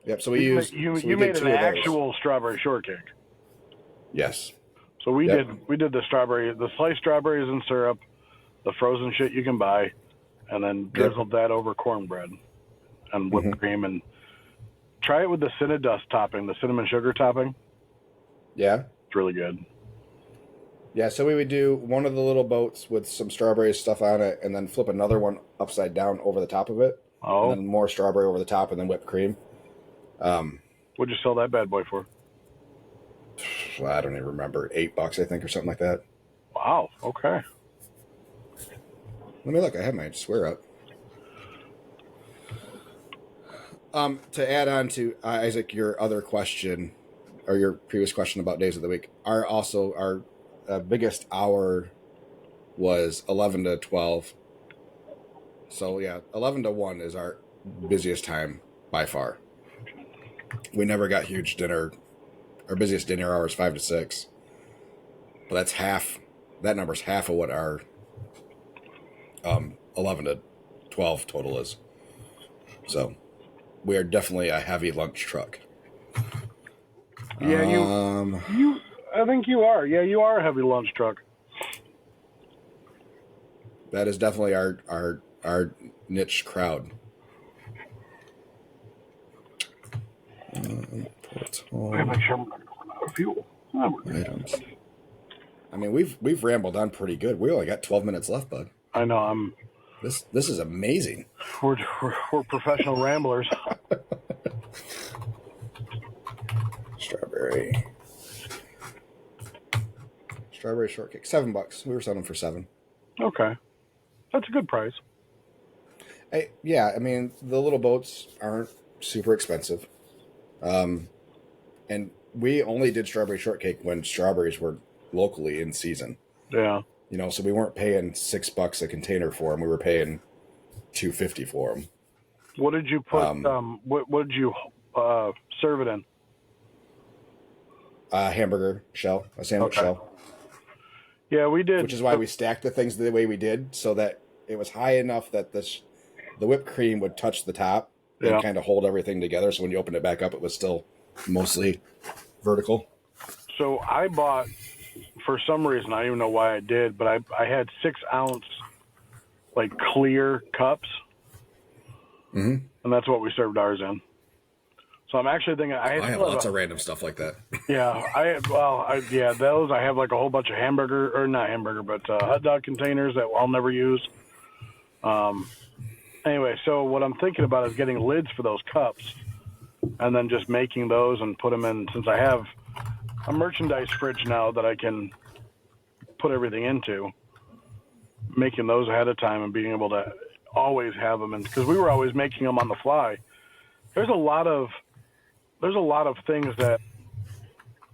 Yep. So you made an actual strawberry shortcake. Yes. So we did the sliced strawberries and syrup, the frozen shit you can buy, and then drizzled that over cornbread and whipped cream, and try it with the cinnadust topping, the cinnamon sugar topping. Yeah. It's really good. Yeah, so we would do one of the little boats with some strawberry stuff on it, and then flip another one upside down over the top of it. Oh. And then more strawberry over the top, and then whipped cream. What'd you sell that bad boy for? I don't even remember. $8, I think, or something like that. Wow. Okay. Let me look. I have my swear up. To add on to Isaac, your other question, or your previous question about days of the week, our biggest hour was 11 to 12. So yeah, 11 to 1 is our busiest time by far. We never got huge dinner. Our busiest dinner hour is 5 to 6. But that's half. That number's half of what our 11 to 12 total is. So we are definitely a heavy lunch truck. Yeah, I think you are. Yeah, you are a heavy lunch truck. That is definitely our niche crowd. I gotta make sure I'm not going out of fuel. Items. I mean, we've rambled on pretty good. We only got 12 minutes left, bud. I know. This is amazing. We're professional ramblers. Strawberry shortcake, $7. We were selling them for $7. Okay, that's a good price. Yeah, I mean, the little boats aren't super expensive. And we only did strawberry shortcake when strawberries were locally in season. Yeah. So we weren't paying $6 a container for them. We were paying $2.50 for them. What did you put? What did you serve it in? Hamburger shell, a sandwich shell. Yeah, we did. Which is why we stacked the things the way we did, so that it was high enough that the whipped cream would touch the top and kind of hold everything together. So when you opened it back up, it was still mostly vertical. So I bought, for some reason, I don't even know why I did, but I had 6-ounce, like, clear cups. Mm-hmm. And that's what we served ours in. So I'm actually thinking I have lots of random stuff like that. Yeah, those. I have like a whole bunch of hot dog containers that I'll never use. Anyway, so what I'm thinking about is getting lids for those cups, and then just making those and put them in. Since I have a merchandise fridge now that I can put everything into, making those ahead of time and being able to always have them, and because we were always making them on the fly. There's a lot of things that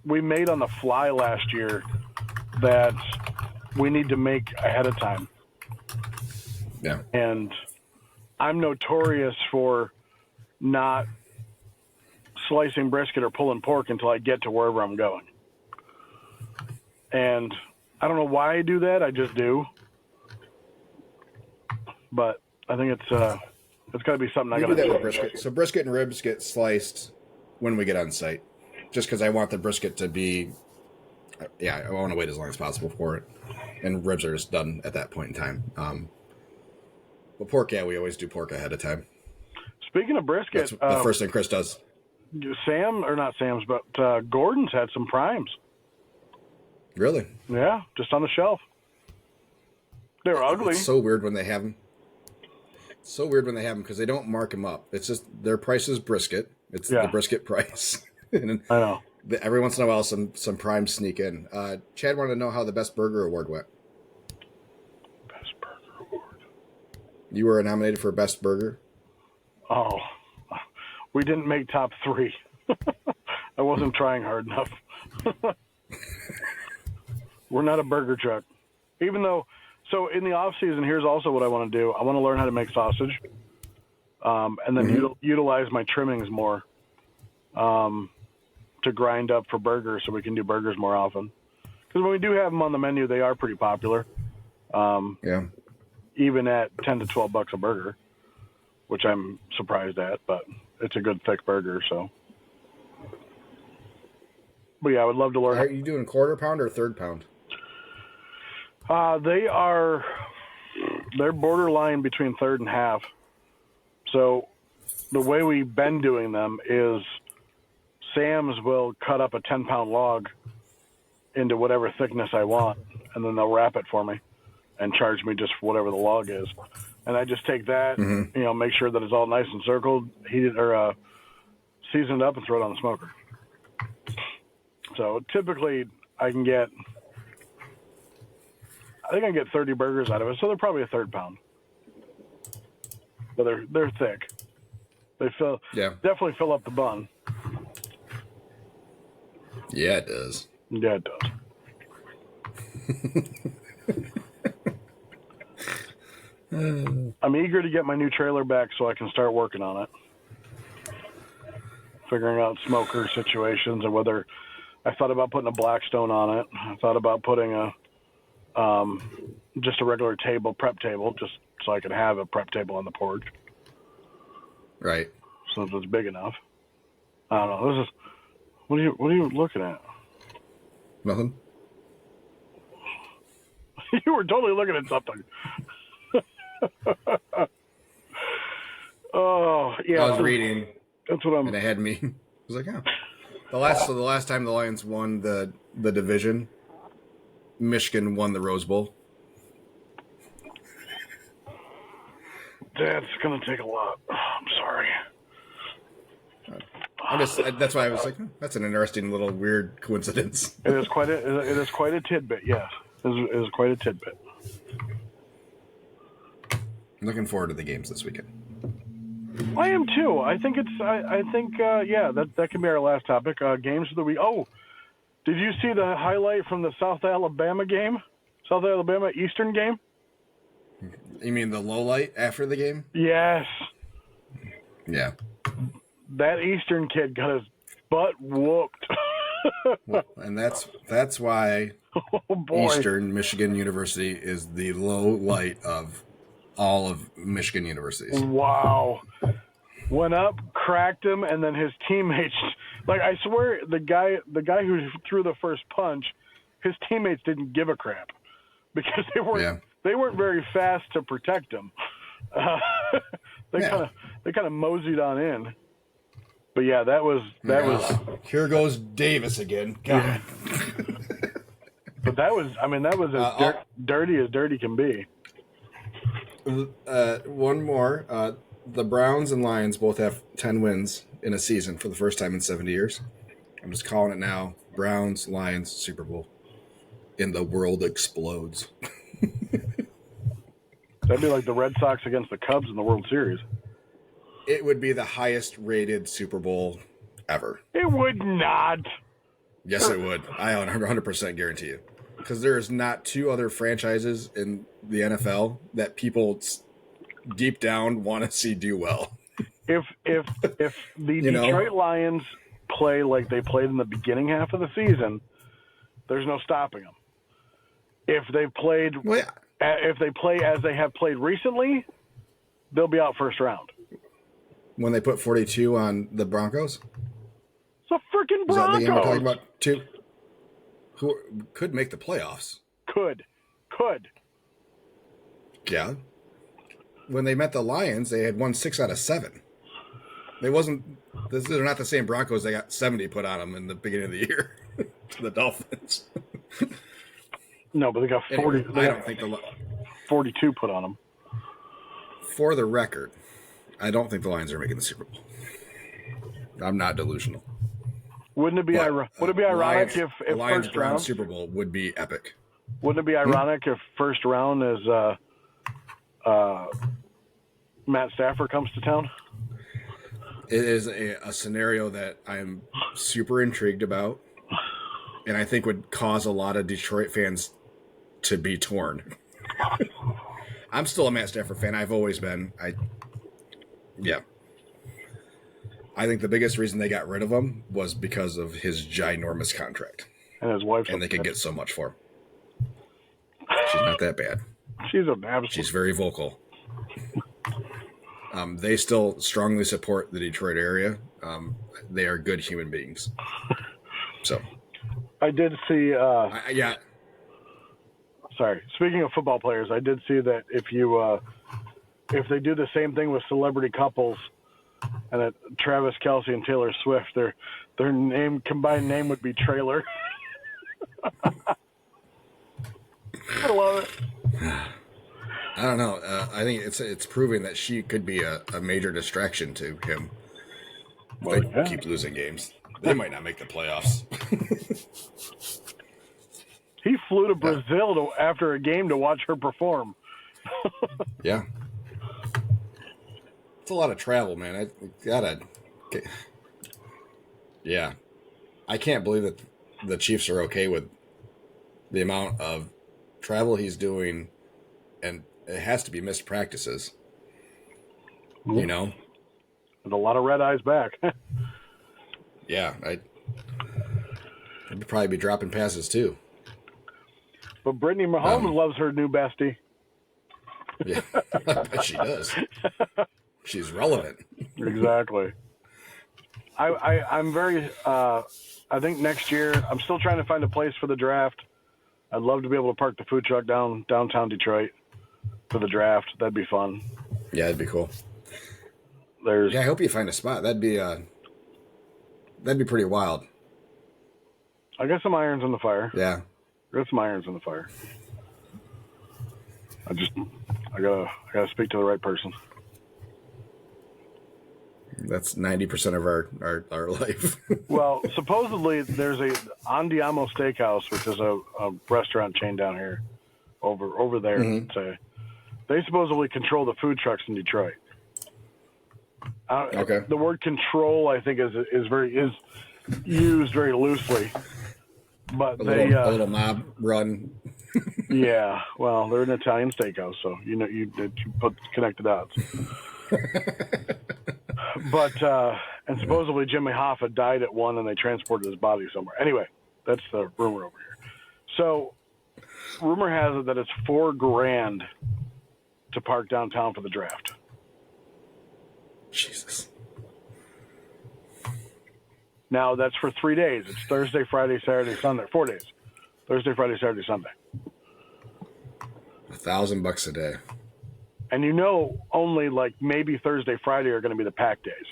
we made on the fly last year that we need to make ahead of time. Yeah. And I'm notorious for not slicing brisket or pulling pork until I get to wherever I'm going. And I don't know why I do that. I just do. But I think it's got to be something I got to do. With brisket. So brisket and ribs get sliced when we get on site, just because I want the brisket to be I want to wait as long as possible for it. And ribs are just done at that point in time. But pork, we always do pork ahead of time. Speaking of brisket, That's the first thing Chris does. Gordon's had some primes. Really? Yeah, just on the shelf. They're ugly. It's so weird when they have them. Because they don't mark them up. It's just their price is brisket. It's the brisket price. And I know. Every once in a while, some primes sneak in. Chad wanted to know how the Best Burger Award went. Best Burger Award. You were nominated for Best Burger? Oh, we didn't make top 3. I wasn't trying hard enough. We're not a burger truck. Even though, so in the off season, here's also what I want to do. I want to learn how to make sausage, and then utilize my trimmings more to grind up for burgers, so we can do burgers more often. Because when we do have them on the menu, they are pretty popular. Even at $10 to $12 a burger, which I'm surprised at, but it's a good thick burger. So, but yeah, I would love to learn. Are you doing quarter pound or third pound? They're borderline between third and half. So the way we've been doing them is Sam's will cut up a 10-pound log into whatever thickness I want, and then they'll wrap it for me and charge me just for whatever the log is. And I just take that, make sure that it's all nice and circled, heated or seasoned up, and throw it on the smoker. So typically I think I get 30 burgers out of it, so they're probably a third pound. But they're thick. They definitely fill up the bun. Yeah, it does. Yeah, it does. I'm eager to get my new trailer back so I can start working on it. Figuring out smoker situations and whether I thought about putting a Blackstone on it. I thought about putting just a regular prep table, just so I could have a prep table on the porch. Right. Since it's big enough. I don't know. What are you looking at? Nothing. You were totally looking at something. Oh, yeah. I was reading. That's what I'm. And it had me. I was like, oh. The last time the Lions won the division, Michigan won the Rose Bowl. That's gonna take a lot. I'm sorry. That's why I was like, that's an interesting little weird coincidence. It is quite a tidbit. Yes, it is quite a tidbit. I'm looking forward to the games this weekend. I am too. I think that can be our last topic. Games of the week. Oh, did you see the highlight from the South Alabama Eastern game? You mean the low light after the game? Yes. Yeah. That Eastern kid got his butt whooped. Well, and that's why Eastern Michigan University is the low light of all of Michigan universities. Wow. Went up, cracked him, and then his teammates, like I swear the guy who threw the first punch, his teammates didn't give a crap because they weren't very fast to protect him. They kind of moseyed on in. But yeah, that was here goes Davis again. God. But that was as dirty as dirty can be. One more. The Browns and Lions both have 10 wins in a season for the first time in 70 years. I'm just calling it now. Browns, Lions, Super Bowl. And the world explodes. That'd be like the Red Sox against the Cubs in the World Series. It would be the highest rated Super Bowl ever. It would not. Yes, it would. I 100% guarantee you. Because there's not two other franchises in the NFL that people deep down want to see do well. If the Detroit Lions play like they played in the beginning half of the season, there's no stopping them. If they play as they have played recently, they'll be out first round. When they put 42 on the Broncos? It's a freaking Broncos. Is that the game we're talking about, too? who could make the playoffs. Could. Yeah. When they met the Lions, they had won 6 out of 7. They're not the same Broncos that got 70 put on them in the beginning of the year to the Dolphins. No, but they got 40. Anyway, I don't think 42 put on them. For the record, I don't think the Lions are making the Super Bowl. I'm not delusional. Wouldn't it be ironic if Lions first round Super Bowl would be epic? Wouldn't it be ironic if first round is Matt Stafford comes to town? It is a scenario that I'm super intrigued about, and I think would cause a lot of Detroit fans to be torn. I'm still a Matt Stafford fan. I've always been. I think the biggest reason they got rid of him was because of his ginormous contract. And his wife. And they could get so much for him. She's not that bad. She's an absolute. She's very vocal. They still strongly support the Detroit area. They are good human beings. So. I did see. Yeah. Sorry. Speaking of football players, I did see that if they do the same thing with celebrity couples, and that Travis Kelce and Taylor Swift, their combined name would be Trailer. I love it. I don't know. I think it's proving that she could be a major distraction to him. Well, they keep losing games. They might not make the playoffs. He flew to Brazil after a game to watch her perform. Yeah. It's a lot of travel, man. Yeah. I can't believe that the Chiefs are okay with the amount of travel he's doing, and it has to be missed practices. Mm-hmm. You know? With a lot of red eyes back. Yeah. I'd probably be dropping passes, too. But Brittany Mahomes loves her new bestie. Yeah, I bet she does. She's relevant. Exactly. I'm very. I think next year I'm still trying to find a place for the draft. I'd love to be able to park the food truck downtown Detroit for the draft. That'd be fun. Yeah, that'd be cool. I hope you find a spot. That'd be pretty wild. I got some irons in the fire. Yeah. Got some irons in the fire. I gotta speak to the right person. That's 90% of our life. Well, supposedly there's a Andiamo Steakhouse, which is a restaurant chain down here, over there. Mm-hmm. They supposedly control the food trucks in Detroit. Okay. The word control, I think, is used very loosely. But a little mob run. Yeah, well, they're an Italian steakhouse, so you connect the dots. But and supposedly Jimmy Hoffa died at one, and they transported his body somewhere. Anyway, that's the rumor over here. So, rumor has it that it's $4,000 to park downtown for the draft. Jesus. Now, that's for 3 days. It's Thursday, Friday, Saturday, Sunday. 4 days. Thursday, Friday, Saturday, Sunday. $1,000 a day. And only like maybe Thursday, Friday are going to be the pack days.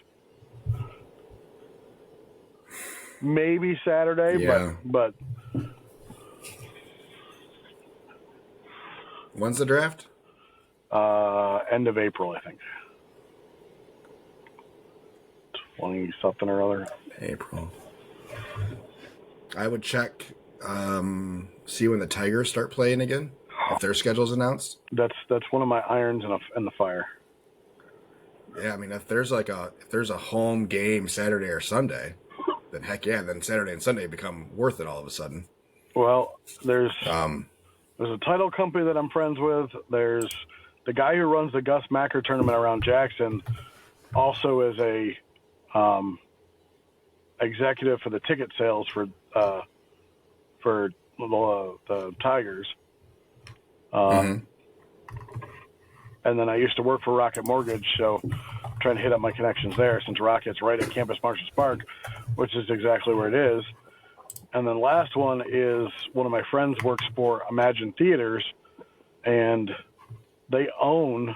Maybe Saturday, yeah. but when's the draft? End of April, I think. 20-something or other. April. I would check, see when the Tigers start playing again, if their schedule's announced. That's one of my irons in the fire. Yeah, I mean, if there's a home game Saturday or Sunday, then heck yeah, then Saturday and Sunday become worth it all of a sudden. Well, there's a title company that I'm friends with. There's the guy who runs the Gus Macker tournament around Jackson, also is a executive for the ticket sales for the Tigers. And then I used to work for Rocket Mortgage, so I'm trying to hit up my connections there since Rocket's right at Campus Martians Park, which is exactly where it is. And then last one is one of my friends works for Imagine Theaters, and they own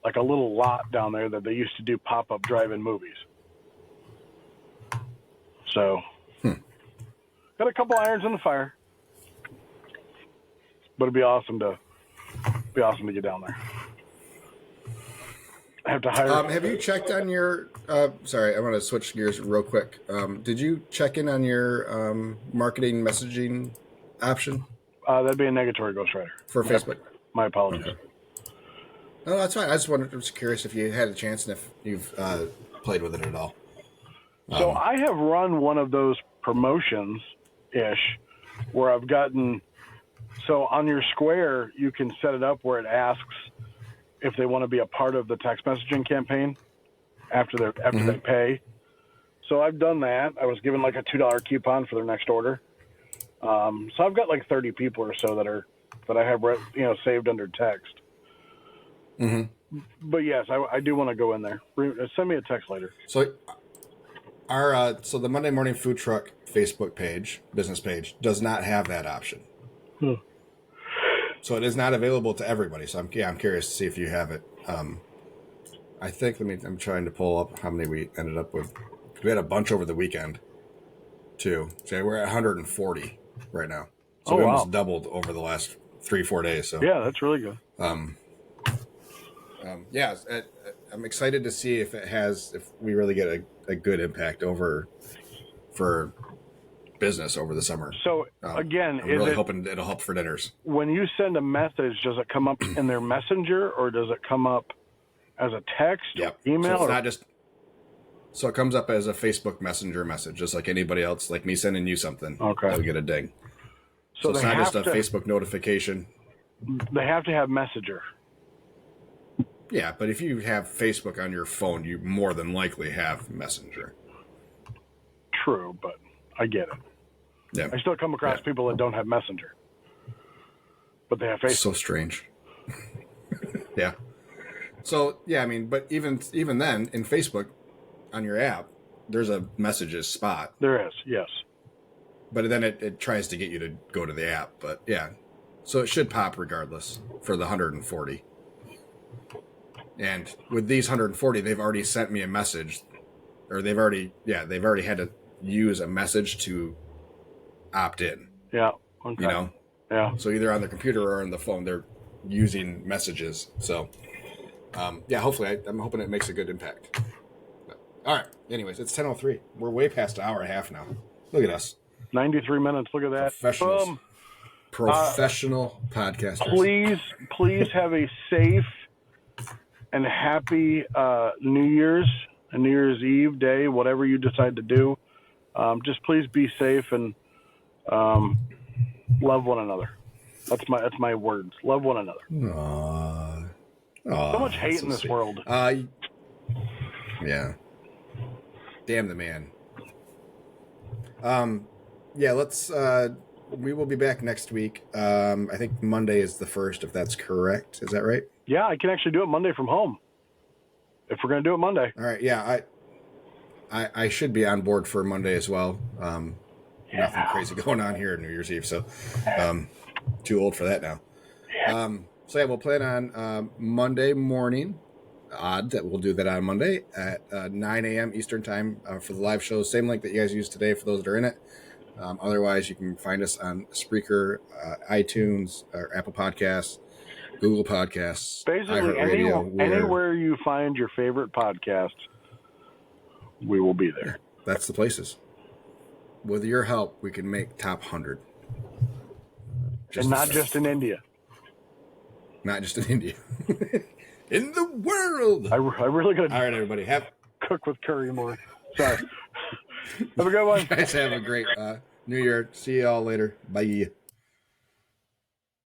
like a little lot down there that they used to do pop-up drive-in movies. So, got a couple irons in the fire, but it'd be awesome to get down there. I have to hire. Have you checked on your? Sorry, I want to switch gears real quick. Did you check in on your marketing messaging option? That'd be a negatory ghostwriter for Facebook. My apologies. Okay. No, that's fine. I was curious if you had a chance and if you've played with it at all. So I have run one of those promotions-ish where I've gotten. So on your Square, you can set it up where it asks if they want to be a part of the text messaging campaign after they pay. So I've done that. I was given like a $2 coupon for their next order. So I've got like 30 people or so that I have saved under text. Mm-hmm. But yes, I do want to go in there. Send me a text later. So so the Monday Morning Food Truck Facebook page, business page, does not have that option. So it is not available to everybody. So I'm curious to see if you have it. I think I'm trying to pull up how many we ended up with. We had a bunch over the weekend too. So we're at 140 right now. So we almost doubled over the last 3-4 days. So yeah, that's really good. Yeah, I'm excited to see if we really get a good impact for business over the summer. So again, I'm really hoping it'll help for dinners. When you send a message, does it come up in their messenger or does it come up as a text, email? So it's not just. So it comes up as a Facebook Messenger message, just like anybody else, like me sending you something. Okay, they'll get a ding. So it's not just a Facebook notification. They have to have Messenger. Yeah, but if you have Facebook on your phone, you more than likely have Messenger. True, but I get it. Yeah. I still come across people that don't have Messenger, but they have Facebook. So strange. Yeah. So yeah, I mean, but even then, in Facebook, on your app, there's a messages spot. There is, yes. But then it tries to get you to go to the app. But yeah, so it should pop regardless for the 140. And with these 140, they've already sent me a message, or they've already had to use a message to opt in. Yeah. Okay. You know? Yeah. So either on the computer or on the phone, they're using messages. So, hopefully, I'm hoping it makes a good impact. But, all right. Anyways, it's 10:03. We're way past an hour and a half now. Look at us. 93 minutes. Look at that. Professionals. Professional podcasters. Please have a safe and happy New Year's and New Year's Eve day, whatever you decide to do. Just please be safe and love one another. That's my words. Love one another. Aww. So much hate in this world. Yeah. Damn the man. Let's we will be back next week. I think Monday is the 1st, if that's correct. Is that right? Yeah, I can actually do it Monday from home. If we're going to do it Monday. All right, yeah, I should be on board for Monday as well. Nothing crazy going on here at New Year's Eve, so too old for that now. We'll plan on Monday morning. Odd that we'll do that on Monday at 9 a.m. Eastern time for the live show. Same link that you guys used today for those that are in it. Otherwise, you can find us on Spreaker, iTunes, or Apple Podcasts, Google Podcasts, basically anywhere you find your favorite podcast, we will be there. That's the places. With your help, we can make top 100. And not just in India. Not just in India. In the world. I really got to. All right, everybody. Cook with curry more. Sorry. Have a good one. You guys have a great New Year. See you all later. Bye.